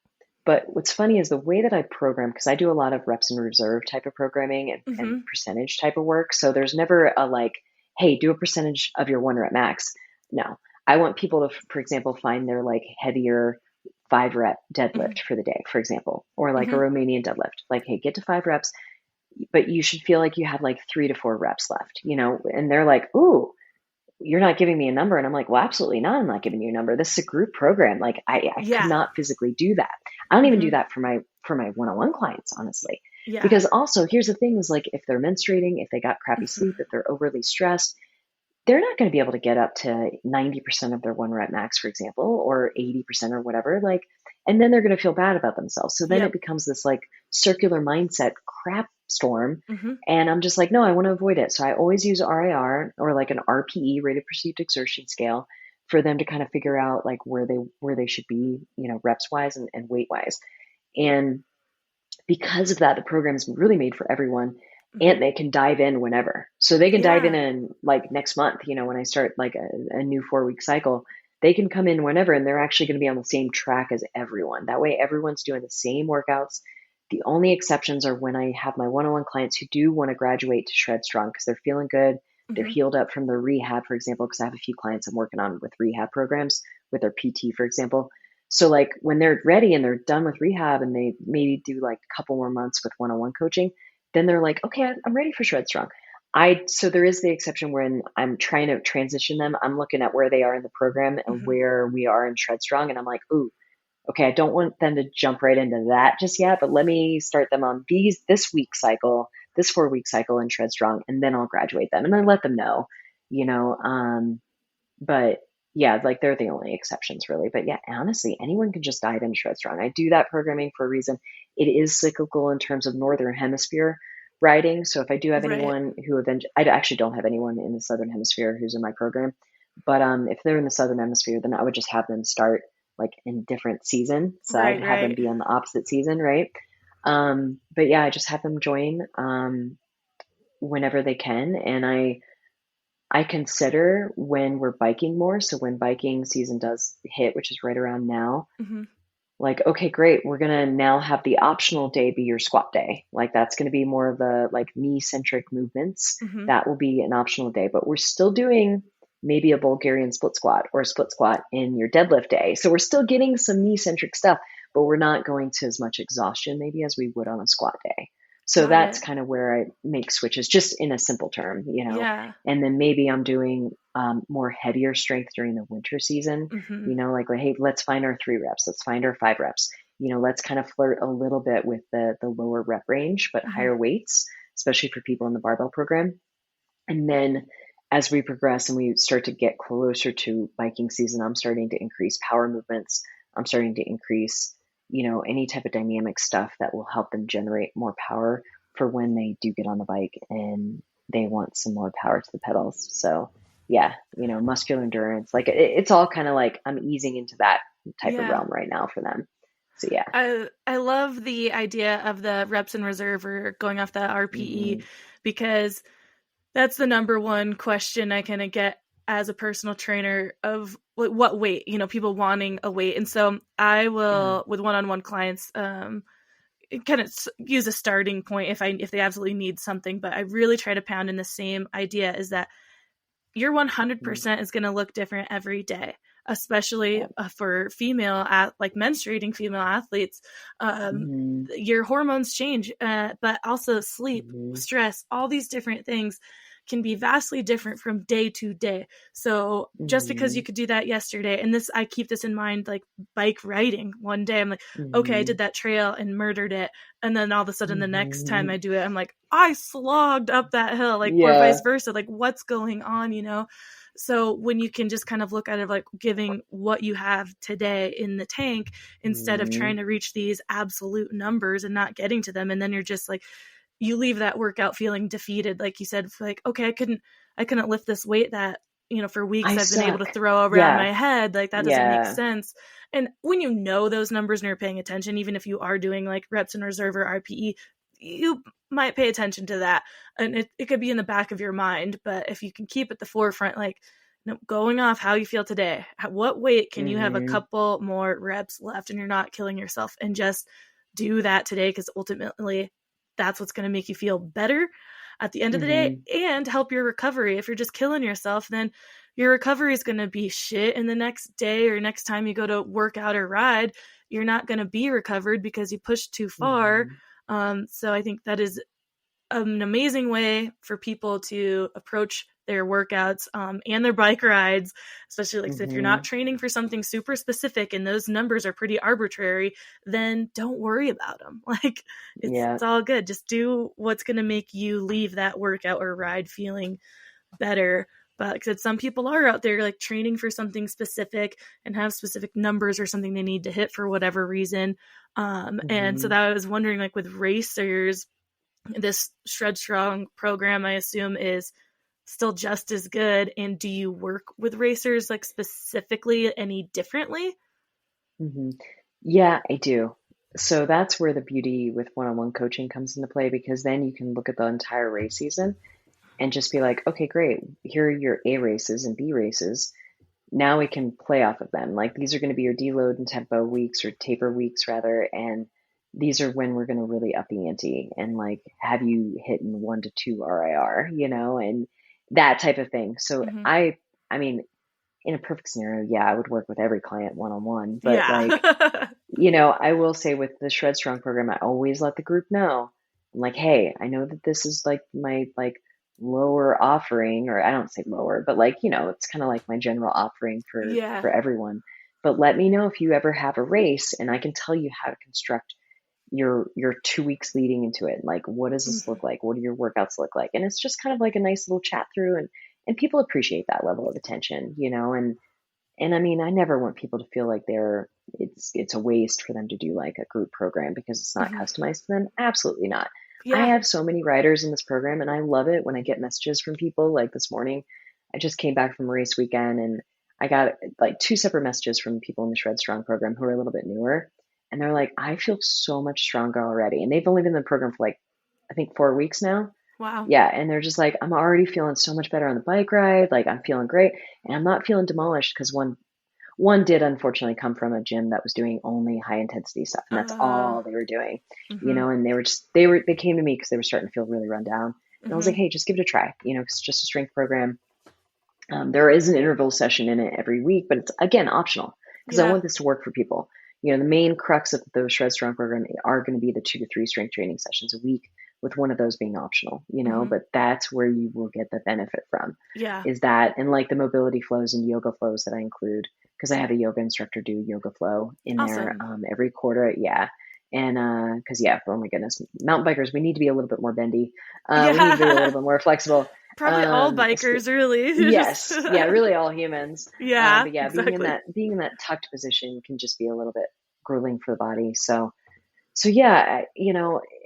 But what's funny is the way that I program, because I do a lot of reps and reserve type of programming and Mm-hmm. percentage type of work. So there's never a like, hey, do a percentage of your 1 rep max. No, I want people to, for example, find their like heavier 5 rep Mm-hmm. deadlift for the day, for example, or like a Mm-hmm. Romanian deadlift. Like, hey, get to 5 reps, but you should feel like you have like 3 to 4 reps left, and they're like, ooh, you're not giving me a number. And I'm like, well, absolutely not. I'm not giving you a number. This is a group program. Like I could Yeah. not physically do that. I don't even Mm-hmm. do that for my one-on-one clients, honestly. Yeah. Because also here's the thing is like if they're menstruating, if they got crappy Mm-hmm. sleep, if they're overly stressed, they're not going to be able to get up to 90% of their 1 rep max, for example, or 80% or whatever. Like, and then they're going to feel bad about themselves. So then it Yep. becomes this like circular mindset crap storm. Mm-hmm. And I'm just like, no, I want to avoid it. So I always use RIR or like an RPE, rated perceived exertion scale, for them to kind of figure out like where they should be, reps wise and weight wise. And because of that, the program's really made for everyone Mm-hmm. and they can dive in whenever. So they can dive Yeah. in like next month, when I start like a new 4 week cycle, they can come in whenever and they're actually going to be on the same track as everyone. That way, everyone's doing the same workouts. The only exceptions are when I have my one on one clients who do want to graduate to Shred Strong because they're feeling good. They're Mm-hmm. healed up from their rehab, for example, because I have a few clients I'm working on with rehab programs with their PT, for example. So like when they're ready and they're done with rehab and they maybe do like a couple more months with one-on-one coaching, then they're like, okay, I'm ready for Shred Strong. So there is the exception when I'm trying to transition them. I'm looking at where they are in the program and Mm-hmm. where we are in Shred Strong. And I'm like, ooh, okay, I don't want them to jump right into that just yet, but let me start them on this week cycle, this 4 week cycle in Shred Strong, and then I'll graduate them. And then let them know, you know, but yeah, like they're the only exceptions really. But yeah, honestly, anyone can just dive into Shred Strong. I do that programming for a reason. It is cyclical in terms of Northern Hemisphere riding. So if I do have Right. anyone who eventually, I actually don't have anyone in the Southern Hemisphere who's in my program. But if they're in the Southern Hemisphere, then I would just have them start like in different season. So I'd Right. have them Right. be on the opposite season, right? But yeah, I just have them join whenever they can. And I consider when we're biking more, so when biking season does hit, which is right around now, Mm-hmm. like, okay, great, we're gonna now have the optional day be your squat day. Like that's gonna be more of the like knee centric movements. Mm-hmm. That will be an optional day, but we're still doing maybe a Bulgarian split squat or a split squat in your deadlift day. So we're still getting some knee centric stuff, but we're not going to as much exhaustion maybe as we would on a squat day. So Got that's it. kind of where I make switches, just in a simple term. Yeah. And then maybe I'm doing more heavier strength during the winter season, Mm-hmm. like, hey, let's find our 3 reps, let's find our 5 reps, let's kind of flirt a little bit with the lower rep range, but Mm-hmm. higher weights, especially for people in the barbell program. And then as we progress and we start to get closer to biking season, I'm starting to increase power movements. I'm starting to increase, any type of dynamic stuff that will help them generate more power for when they do get on the bike and they want some more power to the pedals. So yeah, muscular endurance, like it's all kind of like I'm easing into that type of Yeah. realm right now for them. So yeah. I love the idea of the reps in reserve or going off the RPE Hmm. because that's the number one question I kind of get as a personal trainer of what weight, people wanting a weight. And so I Yeah. will, with one-on-one clients, kind of use a starting point if they absolutely need something, but I really try to pound in the same idea is that your Mm-hmm. 100% is going to look different every day, especially Yeah. for like menstruating female athletes. Mm-hmm. Your hormones change, but also sleep, Mm-hmm. stress, all these different things can be vastly different from day to day. So just because you Mhm. could do that yesterday, and this, I keep this in mind, like bike riding. One day I'm like, okay, I Mhm. did that trail and murdered it. And then all of a sudden the next time I Mhm. do it, I'm like, I slogged up that hill, like, or Yeah. vice versa. Like, what's going on, you know? So when you can just kind of look at it like giving what you have today in the tank instead of trying Mhm. to reach these absolute numbers and not getting to them. And then you're just like, you leave that workout feeling defeated. Like you said, like, okay, I couldn't lift this weight that, for weeks I I've been able to suck. throw around Yeah. my head. Like that doesn't make Yeah. sense. And when you know those numbers and you're paying attention, even if you are doing like reps in reserve or RPE, you might pay attention to that. And it could be in the back of your mind, but if you can keep at the forefront, like, going off how you feel today, what weight can you have a Mhm. couple more reps left and you're not killing yourself, and just do that today, because ultimately that's what's going to make you feel better at the end of the day Mhm. and help your recovery. If you're just killing yourself, then your recovery is going to be shit, and the next day or next time you go to work out or ride, you're not going to be recovered because you pushed too far. Mhm. So I think that is an amazing way for people to approach their workouts, and their bike rides, especially like if you're not Mhm. training for something super specific and those numbers are pretty arbitrary, then don't worry about them. Like, Yeah. it's all good. Just do what's going to make you leave that workout or ride feeling better. But because some people are out there like training for something specific and have specific numbers or something they need to hit for whatever reason. And so Mhm. that I was wondering, like with racers, this Shred Strong program, I assume, is still just as good. And do you work with racers like specifically any differently? Mhm. Yeah, I do. So that's where the beauty with one-on-one coaching comes into play, because then you can look at the entire race season and just be like, okay, great. Here are your A races and B races. Now we can play off of them. Like these are going to be your deload and tempo weeks, or taper weeks rather, and these are when we're going to really up the ante and like have you hitting 1 to 2 RIR, and that type of thing. So Mm-hmm. I mean, in a perfect scenario, yeah, I would work with every client one on one, but Yeah. like, I will say with the Shred Strong program, I always let the group know. I'm like, hey, I know that this is like my like lower offering, or I don't say lower, but like, it's kind of like my general offering for Yeah. for everyone. But let me know if you ever have a race, and I can tell you how to construct your 2 weeks leading into it. Like, what does this Mm-hmm. look like? What do your workouts look like? And it's just kind of like a nice little chat through, and people appreciate that level of attention, and I mean, I never want people to feel like it's a waste for them to do like a group program because it's not Mm-hmm. customized to them. Absolutely not. I Yeah. have so many riders in this program, and I love it when I get messages from people. Like this morning, I just came back from a race weekend, and I got like two separate messages from people in the Shred Strong program who are a little bit newer, and they're like, "I feel so much stronger already," and they've only been in the program for like I think 4 weeks now. Wow. Yeah, and they're just like, I'm already feeling so much better on the bike ride. Like I'm feeling great, and I'm not feeling demolished, because one did unfortunately come from a gym that was doing only high intensity stuff, and that's Uh, all they were doing, mm-hmm. and they came to me because they were starting to feel really run down, and I was Mm-hmm. like, hey, just give it a try, it's just a strength program. There is an interval session in it every week, but it's again optional because I Yeah. want this to work for people. The main crux of the Shred Strong program are going to be the 2 to 3 strength training sessions a week, with one of those being optional, Mm-hmm. but that's where you will get the benefit from, Yeah. is that, and like the mobility flows and yoga flows that I include, because I have a yoga instructor do yoga flow in there Awesome. every quarter. Yeah. And because, yeah, oh my goodness, mountain bikers, we need to be a little bit more bendy. We need to be a little Yeah. bit more flexible. Probably all bikers, really. Just Yes, yeah, really all humans. yeah, But yeah, exactly. being in that tucked position can just be a little bit grueling for the body. So yeah,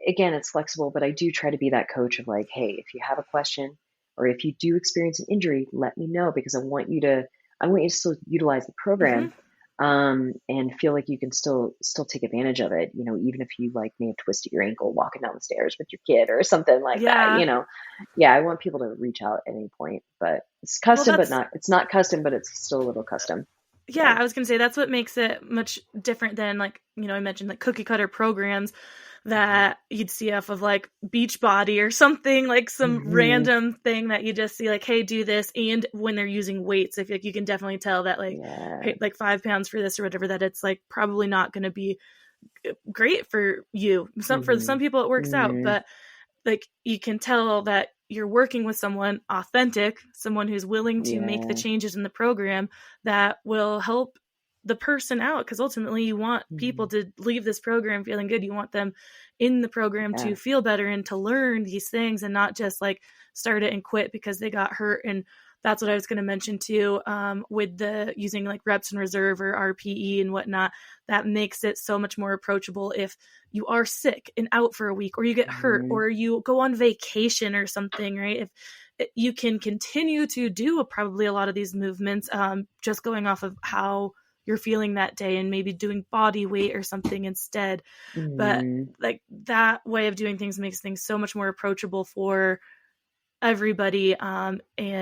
again, it's flexible, but I do try to be that coach of like, hey, if you have a question, or if you do experience an injury, let me know, because I want you to still utilize the Mm-hmm. program, and feel like you can still take advantage of it, even if you like may have twisted your ankle walking down the stairs with your kid or something like that, Yeah. Yeah, I want people to reach out at any point, but it's Well, custom, but that's it's not custom, but it's still a little custom. yeah, Yeah. I was gonna say that's what makes it much different than, like, I mentioned like cookie cutter programs that you'd see off of like Beachbody or something, like some Hmm. random thing that you just see like, hey, do this. And when they're using weights, I feel like you can definitely tell that, like, Yeah. hey, like 5 pounds for this or whatever, that it's like probably not going to be great for you. For some Hmm. people it works out, Hmm. but like you can tell that you're working with someone authentic, someone who's willing to make the Yeah. changes in the program that will help the person out, because ultimately you want people Mhm. to leave this program feeling good. You want them in the program to Yeah. feel better and to learn these things, and not just like start it and quit because they got hurt. And that's what I was going to mention too, with the using like reps and reserve or RPE and whatnot. That makes it so much more approachable if you are sick and out for a week, or you get hurt, Mhm. or you go on vacation or something, right? If you can continue to do probably a lot of these movements, just going off of how you're feeling that day, and maybe doing body weight or something instead. But Mhm. like that way of doing things makes things so much more approachable for everybody, and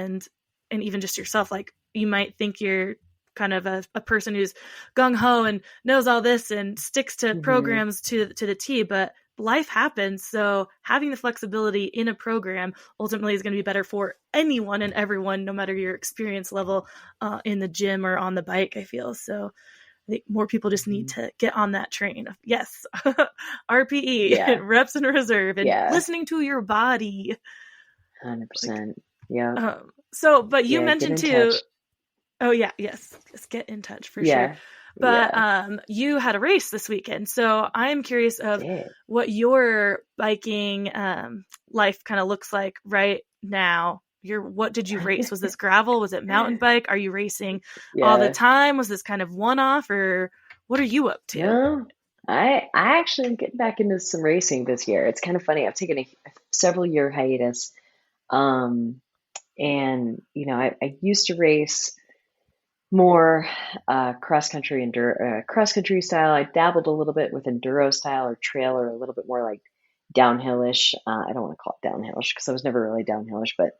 even just yourself. Like you might think you're kind of a person who's gung-ho and knows all this and sticks to Mhm. programs to the T, but life happens. So having the flexibility in a program ultimately is going to be better for anyone and everyone, no matter your experience level, in the gym or on the bike, I feel. So I think more people just need Mhm. to get on that train of, yes, RPE, Yeah. reps and reserve, and Yeah. listening to your body. Like, 100%. Yeah. but you Yeah. Get mentioned in too. touch. Oh yeah, yes, just get in touch for sure. Yeah. But Yeah. you had a race this weekend, so I'm curious of Did. what your biking life kind of looks like right now. What did you race? Was this gravel? Was it mountain bike? Are you racing all the Yeah. time? Was this kind of one off, or what are you up to? No. I actually am getting back into some racing this year. It's kind of funny. I've taken a several year hiatus. Um, and I used to race more cross country style. I dabbled a little bit with enduro style or trail, or a little bit more like downhillish. I don't want to call it downhillish because I was never really downhillish, but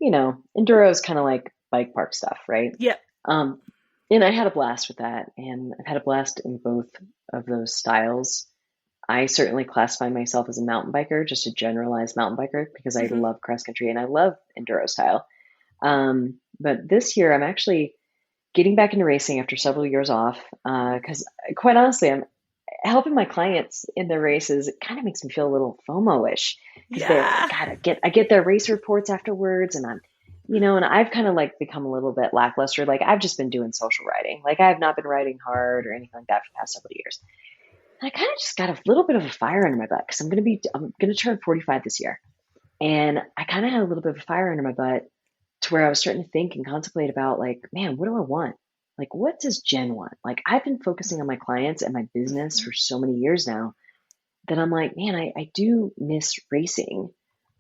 enduro is kind of like bike park stuff, right? Yeah, Um, and I had a blast with that, and I've had a blast in both of those styles. I certainly classify myself as a mountain biker, just a generalized mountain biker, because I hmm, love cross country and I love enduro style. But this year, I'm actually getting back into racing after several years off, because quite honestly, I'm helping my clients in their races. It kind of makes me feel a little FOMO-ish because yeah, I get their race reports afterwards, and and I've kind of like become a little bit lackluster. Like I've just been doing social riding. Like I have not been riding hard or anything like that for the past several years. And I kind of just got a little bit of a fire under my butt because I'm gonna turn 45 this year, and I kind of had a little bit of a fire under my butt to where I was starting to think and contemplate about, like, man, what do I want? Like, what does Jen want? Like, I've been focusing on my clients and my business for so many years now that I'm like, man, I do miss racing.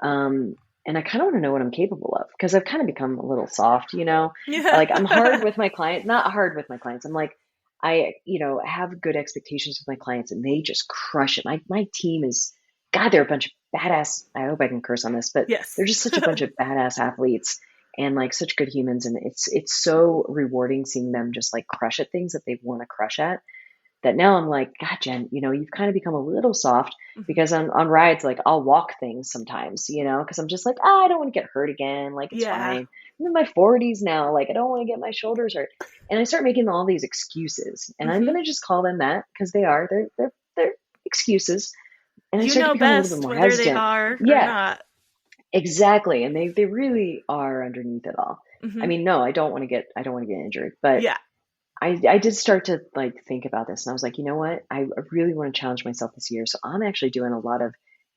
Um, and I kind of want to know what I'm capable of because I've kind of become a little soft, yeah, like I'm hard with my client, not hard with my clients. I'm like, have good expectations with my clients and they just crush it. My team is, God, they're a bunch of badass. I hope I can curse on this, but yes, they're just such a bunch of badass athletes and like such good humans. And it's so rewarding seeing them just like crush at things that they want to crush at, that now I'm like, God, Jen, you've kind of become a little soft hmm, because on rides, like I'll walk things sometimes, because I'm just like, I don't want to get hurt again. Like it's yeah, fine. I'm in my 40s now. Like I don't want to get my shoulders hurt. And I start making all these excuses, and I'm hmm. gonna just call them that because they are. They're excuses. And I You start to know become a little bit best more whether they hesitant. are or Yeah, not. exactly. And they really are underneath it all. I Hmm. mean, no, I don't want to get injured, but Yeah, I did start to like think about this, and I was like, you know what? I really want to challenge myself this year. So I'm actually doing a lot of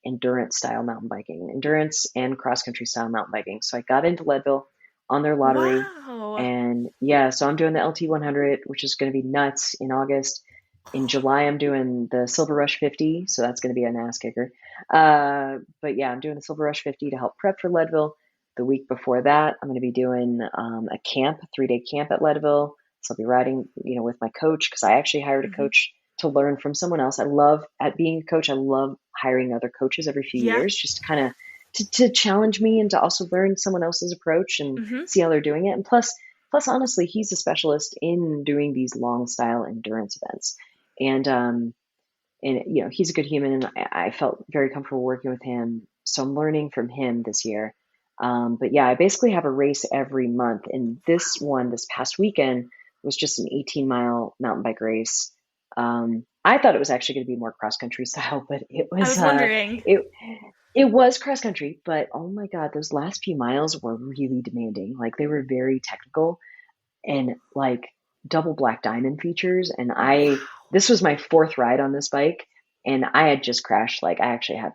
endurance style mountain biking, endurance and cross country style mountain biking. So I got into Leadville on their lottery, wow, and yeah, so I'm doing the LT 100, which is going to be nuts in August. In July, I'm doing the Silver Rush 50, so that's going to be an ass kicker. But yeah, I'm doing the Silver Rush 50 to help prep for Leadville. The week before that, I'm going to be doing a camp, a 3-day camp at Leadville. So I'll be riding, with my coach because I actually hired a hmm, coach to learn from someone else. I love at being a coach. I love hiring other coaches every few yeah, years, just to kind of to challenge me and to also learn someone else's approach and hmm, see how they're doing it. And plus, honestly, he's a specialist in doing these long style endurance events. And he's a good human, and I felt very comfortable working with him. So I'm learning from him this year. But yeah, I basically have a race every month, and this past weekend was just an 18-mile mountain bike race. I thought it was actually going to be more cross country style, but I was wondering. it It was cross country, but oh my God, those last few miles were really demanding. Like they were very technical and like double black diamond features. And Wow. this was my fourth ride on this bike, and I had just crashed. Like I actually had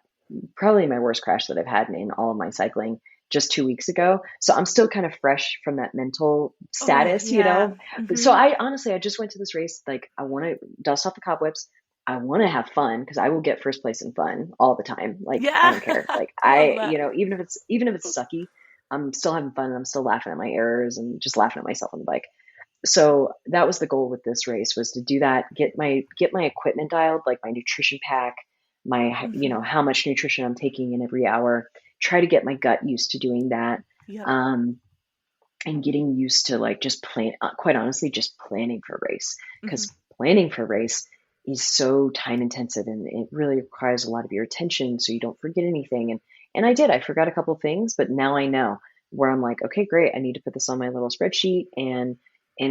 probably my worst crash that I've had in all of my cycling just 2 weeks ago. So I'm still kind of fresh from that mental Oh, status, you yeah. know? But so Hmm. I honestly, I just went to this race. Like I want to dust off the cobwebs. I want to have fun because I will get first place in fun all the time. Like I Yeah. don't care. Like Love I, that. even if it's sucky, I'm still having fun and I'm still laughing at my errors and just laughing at myself on the bike. So that was the goal with this race, was to do that, get my equipment dialed, like my nutrition pack, my, Hmm. how much nutrition I'm taking in every hour, try to get my gut used to doing that. Yep. Um, and getting used to like just quite honestly, just planning for a race, Hmm. because planning for a race is so time intensive and it really requires a lot of your attention so you don't forget anything. And I forgot a couple things, but now I know where I'm like, okay, great. I need to put this on my little spreadsheet and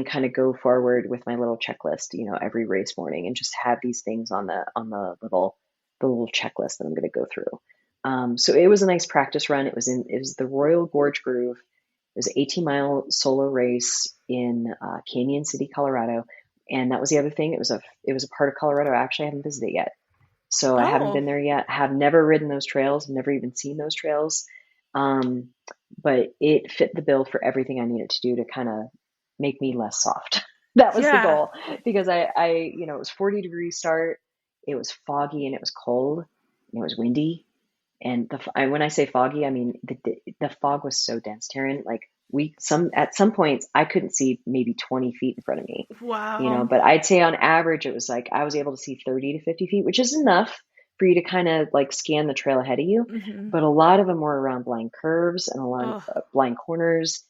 kind of go forward with my little checklist, every race morning, and just have these things on the little checklist that I'm going to go through. So it was a nice practice run. It was the Royal Gorge Groove. It was an 18-mile solo race in Canyon City, Colorado, and that was the other thing. It was a part of Colorado I actually haven't visited yet, so I haven't Oh, been there yet. Have never ridden those trails, never even seen those trails, um, but it fit the bill for everything I needed to do to kind of make me less soft. That was the yeah. goal, because it was 40-degree start. It was foggy and it was cold and it was windy, and when I say foggy, I mean the fog was so dense, Taryn. Like at some points I couldn't see maybe 20 feet in front of me, Wow. but I'd say on average it was like I was able to see 30 to 50 feet, which is enough for you to kind of like scan the trail ahead of you. Hmm. But a lot of them were around blind curves and a lot of Oh, blind corners,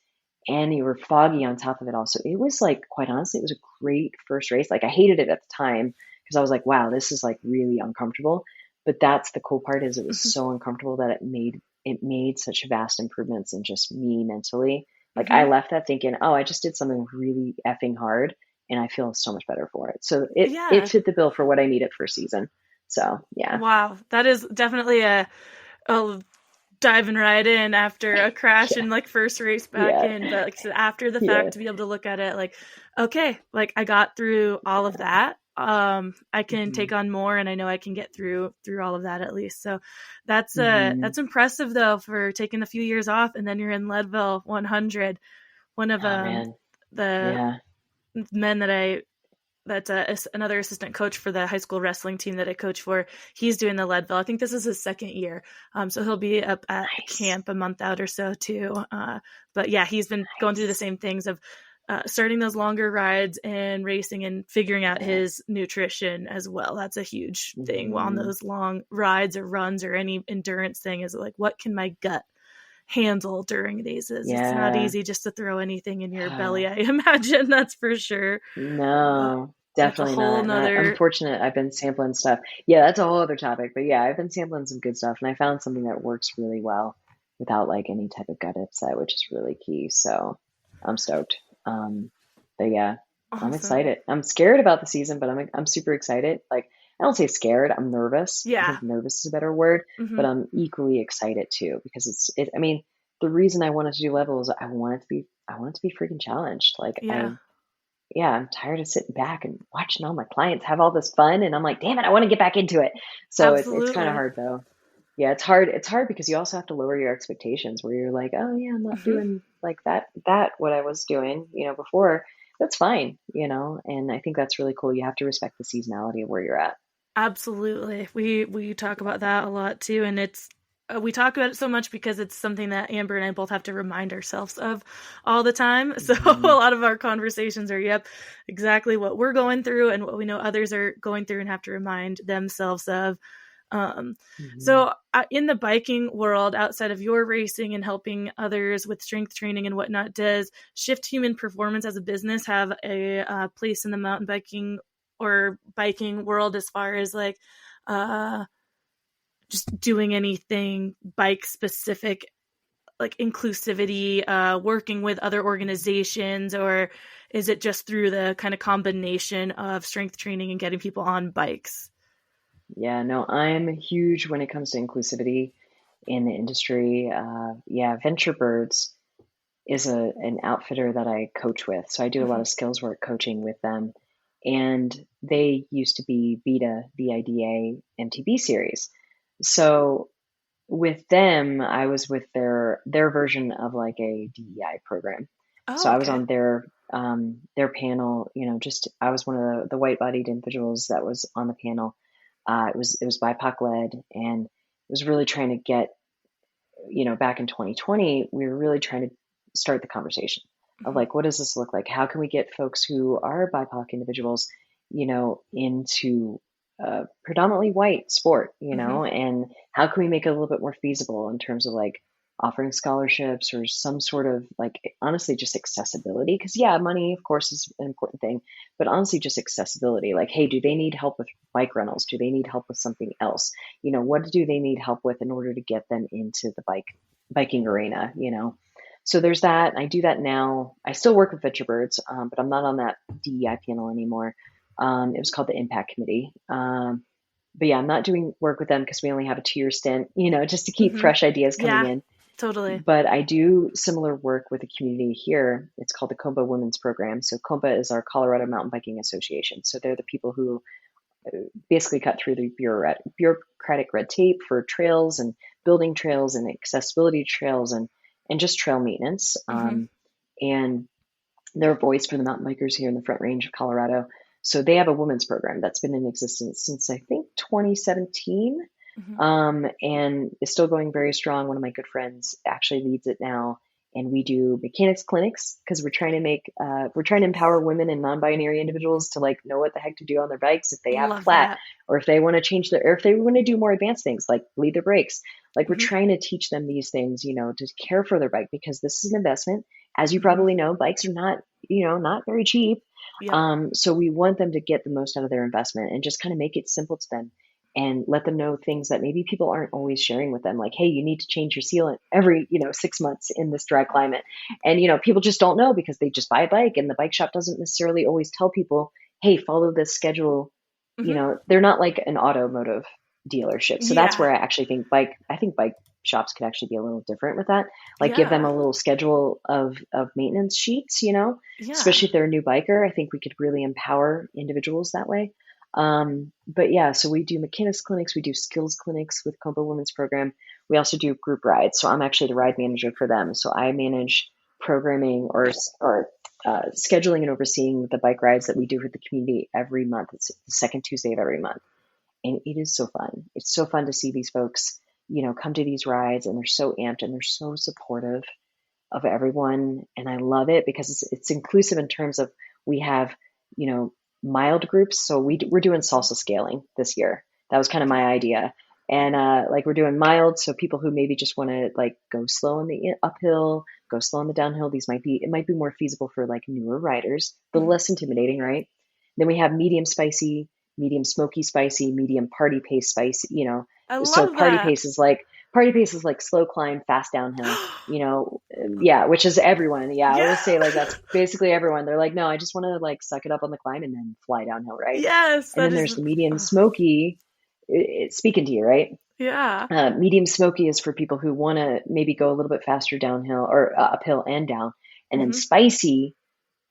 and you were foggy on top of it all. So it was like, quite honestly, it was a great first race. Like I hated it at the time because I was like, wow, this is like really uncomfortable. But that's the cool part, is it was hmm. so uncomfortable that it made such vast improvements in just me mentally. Like I Hmm. left that thinking, oh, I just did something really effing hard and I feel so much better for it. So it Yeah. fit the bill for what I needed for season. So yeah. Wow. That is definitely a diving right in after a crash Yeah. and like first race back Yeah. in. But like I said, after the Yeah. fact, to be able to look at it like, okay, like I got through all of that. I can Hmm. take on more, and I know I can get through all of that at least. So Hmm. that's impressive though, for taking a few years off, and then you're in Leadville 100. One of Oh man. the Yeah. men that's another assistant coach for the high school wrestling team that I coach for. He's doing the Leadville. I think this is his second year. So he'll be up at Nice. camp a month out or so too. But yeah, he's been going through the Nice. same things of starting those longer rides and racing and figuring out Yeah. his nutrition as well. That's a huge thing on Hmm. those long rides or runs or any endurance thing, is like, what can my gut handle during these? It's not Yeah. easy just to throw anything in your Yeah. belly, I imagine, that's for sure. But No, that's a definitely whole not. And I'm nother. fortunate I've been sampling stuff. Yeah, that's a whole other topic. But yeah, I've been sampling some good stuff and I found something that works really well without like any type of gut upset, which is really key. So I'm stoked. But yeah, I'm Awesome. excited. I'm scared about the season, but I'm super excited. Like I don't say scared, I'm nervous. I Yeah. think nervous is a better word, Hmm. but I'm equally excited too, because I mean, the reason I wanted to do levels, I want it to be freaking challenged. Like Yeah. yeah, I'm tired of sitting back and watching all my clients have all this fun, and I'm like, damn it, I want to get back into it. So it's kind of Absolutely. hard though. Yeah, it's hard. It's hard because you also have to lower your expectations, where you're like, oh yeah, I'm not Hmm. doing like that what I was doing, before. That's fine, and I think that's really cool. You have to respect the seasonality of where you're at. Absolutely. We talk about that a lot too, and it's we talk about it so much because it's something that Amber and I both have to remind ourselves of all the time. So a Hmm. lot of our conversations are, yep, exactly what we're going through and what we know others are going through and have to remind themselves of. Um, Hmm. so in the biking world, outside of your racing and helping others with strength training and whatnot, does Shift Human Performance as a business have a place in the mountain biking or biking world, as far as like uh just doing anything bike specific, like inclusivity, working with other organizations, or is it just through the kind of combination of strength training and getting people on bikes? Yeah, no, I'm huge when it comes to inclusivity. in the industry. Yeah, Venture Birds is an outfitter that I coach with. So I do a lot Hmm. of skills work coaching with them. And they used to be Beta, VIDA, MTB series. So with them, I was with their version of like a DEI program. So Oh, I was okay. on their panel, just I was one of the white-bodied individuals that was on the panel. It was BIPOC led, and it was really trying to get, back in 2020, we were really trying to start the conversation of Hmm. like, what does this look like? How can we get folks who are BIPOC individuals, into predominantly white sport, Hmm. and how can we make it a little bit more feasible in terms of like offering scholarships or some sort of like, honestly, just accessibility? Because, yeah, money, of course, is an important thing, but honestly, just accessibility. Like, hey, do they need help with bike rentals? Do they need help with something else? What do they need help with in order to get them into the biking arena? So there's that. I do that now. I still work with Venture Birds, but I'm not on that DEI panel anymore. It was called the Impact Committee. But yeah, I'm not doing work with them because we only have a 2-year stint, just to keep Hmm. fresh ideas coming Yeah, in. totally. But I do similar work with a community here. It's called the COMBA Women's Program. So COMBA is our Colorado Mountain Biking Association. So they're the people who basically cut through the bureaucratic red tape for trails and building trails and accessibility trails and just trail maintenance. Hmm. And they're a voice for the mountain bikers here in the Front Range of Colorado. So they have a women's program that's been in existence since I think 2017, Hmm. and is still going very strong. One of my good friends actually leads it now, and we do mechanics clinics because we're trying to empower women and non-binary individuals to like know what the heck to do on their bikes if they have a Love flat, that. or if they want to change or if they want to do more advanced things like bleed their brakes. Like, we're Hmm. trying to teach them these things, to care for their bike, because this is an investment. As you Hmm. probably know, bikes are not very cheap. Yep. So we want them to get the most out of their investment and just kind of make it simple to them and let them know things that maybe people aren't always sharing with them. Like, hey, you need to change your sealant every, 6 months in this dry climate. And, people just don't know because they just buy a bike and the bike shop doesn't necessarily always tell people, hey, follow this schedule. Hmm. They're not like an automotive dealership. So that's Yeah. where I actually think bike shops could actually be a little different with that. Like, give them Yeah. a little schedule of maintenance sheets, Yeah. especially if they're a new biker. I think we could really empower individuals that way. But yeah, so we do mechanics clinics, we do skills clinics with Combo Women's Program. We also do group rides. So I'm actually the ride manager for them. So I manage programming or scheduling and overseeing the bike rides that we do with the community every month. It's the second Tuesday of every month, and it is so fun. It's so fun to see these folks, come to these rides, and they're so amped and they're so supportive of everyone. And I love it because it's inclusive in terms of we have, you know, mild groups. So we're doing salsa scaling this year. That was kind of Okay. my idea. And like, we're doing mild. So people who maybe just want to like go slow in the uphill, go slow in the downhill, it might be more feasible for like newer riders, a little Hmm. less intimidating, right? Then we have medium spicy, medium smoky spicy, medium party pace spicy, I so love that. party pace is like slow climb, fast downhill, yeah, which is everyone. Yeah, I will Yeah. say like that's basically everyone. They're like, no, I just want to like suck it up on the climb and then fly downhill, right? Yes, And that then is. there's the medium Oh, smoky. It's speaking to you, right? yeah. Medium smoky is for people who want to maybe go a little bit faster downhill or uphill and down. And then Hmm. spicy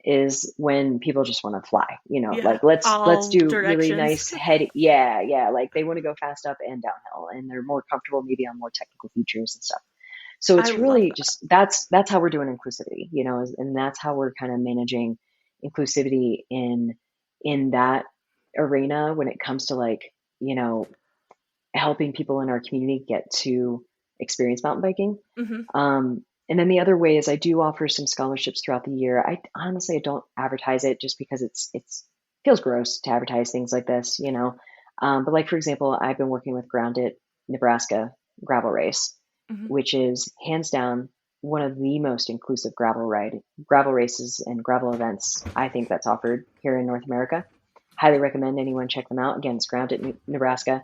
is when people just want to fly, Yeah. like let's All do really directions. nice head. Yeah, like they want to go fast up and downhill and they're more comfortable maybe on more technical features and stuff. So I it's love really that. just that's how we're doing inclusivity, and that's how we're kind of managing inclusivity in that arena when it comes to like, you know, helping people in our community get to experience mountain biking. Hmm. And then the other way is I do offer some scholarships throughout the year. I honestly, I don't advertise it just because it's feels gross to advertise things like this. But like, for example, I've been working with Grounded Nebraska gravel race, Hmm. which is hands down one of the most inclusive gravel races and gravel events I think that's offered here in North America. Highly recommend anyone check them out. Again, it's Grounded Nebraska,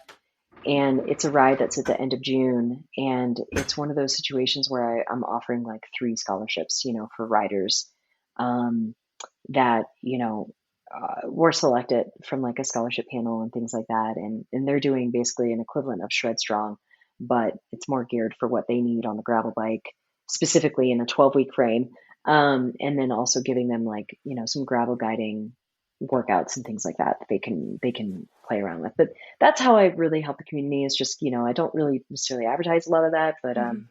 and it's a ride that's at the end of June. And it's one of those situations where I'm offering like 3 scholarships, for riders um, that, were selected from like a scholarship panel and things like that. And they're doing basically an equivalent of Shred Strong, but it's more geared for what they need on the gravel bike, specifically in a 12-week frame. And then also giving them like, some gravel guiding workouts and things like that they can play around with. But that's how I really help the community, is just, I don't really necessarily advertise a lot of that, but Mm-hmm.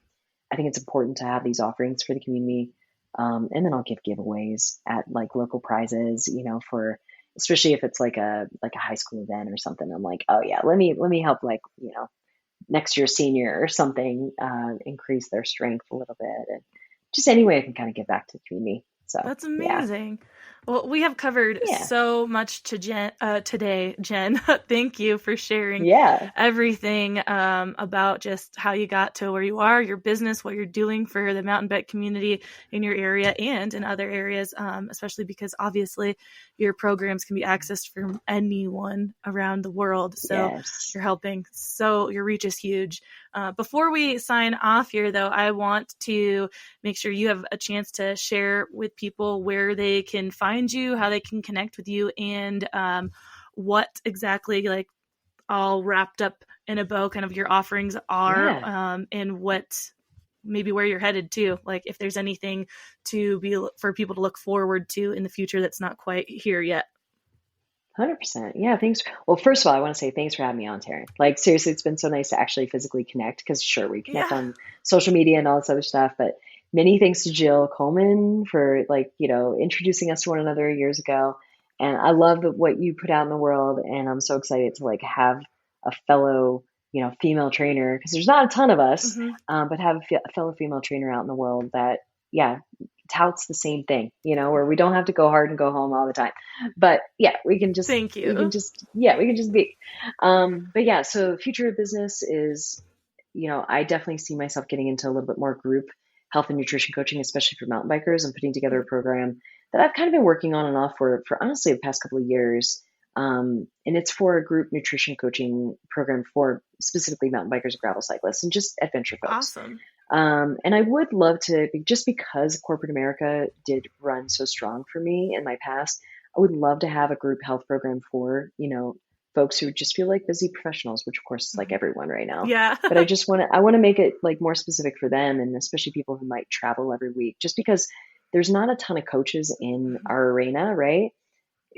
I think it's important to have these offerings for the community. And then I'll give giveaways at like local prizes, for, especially if it's like a high school event or something. I'm like, oh yeah, let me help, like, next year's senior or something, increase their strength a little bit, and just any way I can kind of give back to the community. So That's yeah, amazing. Well, we have covered yeah, so much today, Jen. Thank you for sharing yeah, everything about just how you got to where you are, your business, what you're doing for the mountain bike community in your area and in other areas, especially because obviously your programs can be accessed from anyone around the world. So yes, you're helping. So your reach is huge. Before we sign off here, though, I want to make sure you have a chance to share with people where they can find you, how they can connect with you, and what exactly, like, all wrapped up in a bow, kind of your offerings are, yeah. and what maybe where you're headed to. Like, if there's anything to be for people to look forward to in the future that's not quite here yet. 100%. Yeah, thanks. Well, first of all, I want to say thanks for having me on, Taryn. Like, seriously, it's been so nice to actually physically connect, because sure, we connect Yeah. on social media and all this other stuff, but many thanks to Jill Coleman for, like, introducing us to one another years ago. And I love what you put out in the world, and I'm so excited to like have a fellow, female trainer, because there's not a ton of us, Mm-hmm. but have a fellow female trainer out in the world that, yeah, touts the same thing, where we don't have to go hard and go home all the time, but yeah, Thank we can you. just yeah, we can just be. But yeah, so future of business is, I definitely see myself getting into a little bit more group health and nutrition coaching, especially for mountain bikers. I'm putting together a program that I've kind of been working on and off for honestly the past couple of years. And it's for a group nutrition coaching program for specifically mountain bikers and gravel cyclists and just adventure folks. Awesome. And I would love to, just because corporate America did run so strong for me in my past, I would love to have a group health program for, folks who just feel like busy professionals, which of course is like Mm-hmm. everyone right now. Yeah. But I want to make it like more specific for them, and especially people who might travel every week, just because there's not a ton of coaches in our arena, right?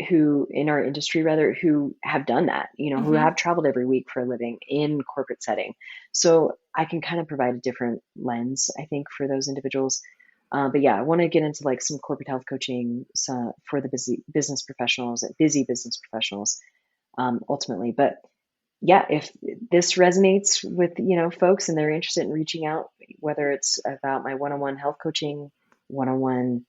Who in our industry rather, who have done that, who Mm-hmm. have traveled every week for a living in corporate setting. So I can kind of provide a different lens, I think, for those individuals. But yeah, I want to get into like some corporate health coaching, for the busy business professionals, ultimately. But yeah, if this resonates with, folks, and they're interested in reaching out, whether it's about my one-on-one health coaching, one-on-one,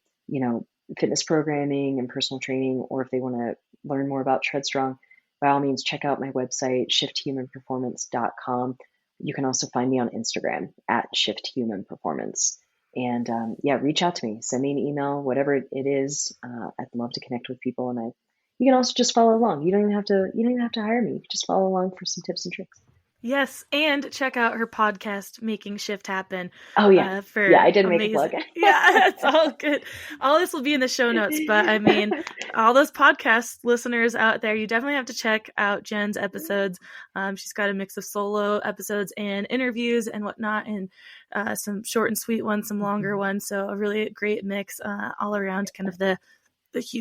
fitness programming and personal training, or if they want to learn more about Treadstrong, by all means, check out my website, shifthumanperformance.com. You can also find me on Instagram at shifthumanperformance. And yeah, reach out to me, send me an email, whatever it is. I'd love to connect with people, and you can also just follow along. You don't even have to hire me. You can just follow along for some tips and tricks. Yes, and check out her podcast, Making Shift Happen, Oh yeah. Yeah, for I didn't make a plug. amazing. Yeah, it's all good. All this will be in the show notes, but I mean, all those podcast listeners out there, you definitely have to check out Jen's episodes. She's got a mix of solo episodes and interviews and whatnot, and some short and sweet ones, some longer ones. So a really great mix all around, kind of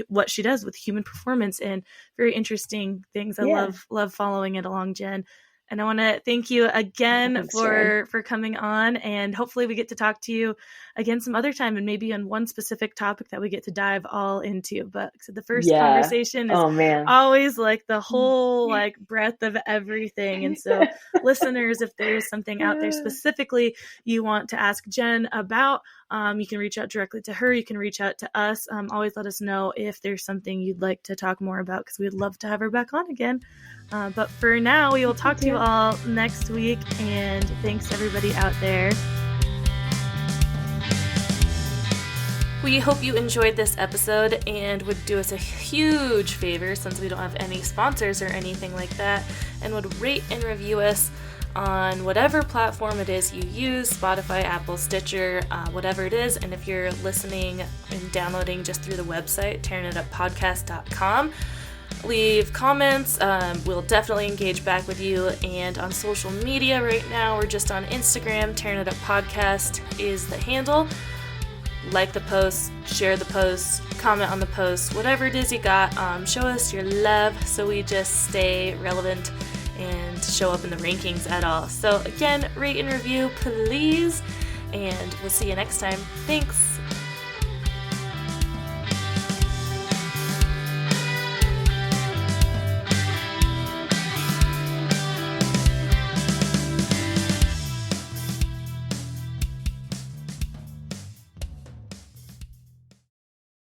what she does with human performance and very interesting things. I Yeah. love following it along, Jen. And I want to thank you again Thanks, Sharon. for coming on, and hopefully we get to talk to you again some other time, and maybe on one specific topic that we get to dive all into. But so the first Yeah. conversation is Oh man. always like the whole like breadth of everything. And so listeners, if there's something out there specifically you want to ask Jen about, you can reach out directly to her. You can reach out to us. Always let us know if there's something you'd like to talk more about, because we'd love to have her back on again. But for now, we will talk to you all next week, and thanks everybody out there. We hope you enjoyed this episode and would do us a huge favor, since we don't have any sponsors or anything like that, and would rate and review us on whatever platform it is you use, Spotify, Apple, Stitcher, whatever it is. And if you're listening and downloading just through the website, tearingituppodcast.com, leave comments. We'll definitely engage back with you. And on social media right now, we're just on Instagram. Tearing It Up Podcast is the handle. Like the post, share the post, comment on the post, whatever it is you got. Show us your love so we just stay relevant and show up in the rankings at all. So again, rate and review, please. And we'll see you next time. Thanks.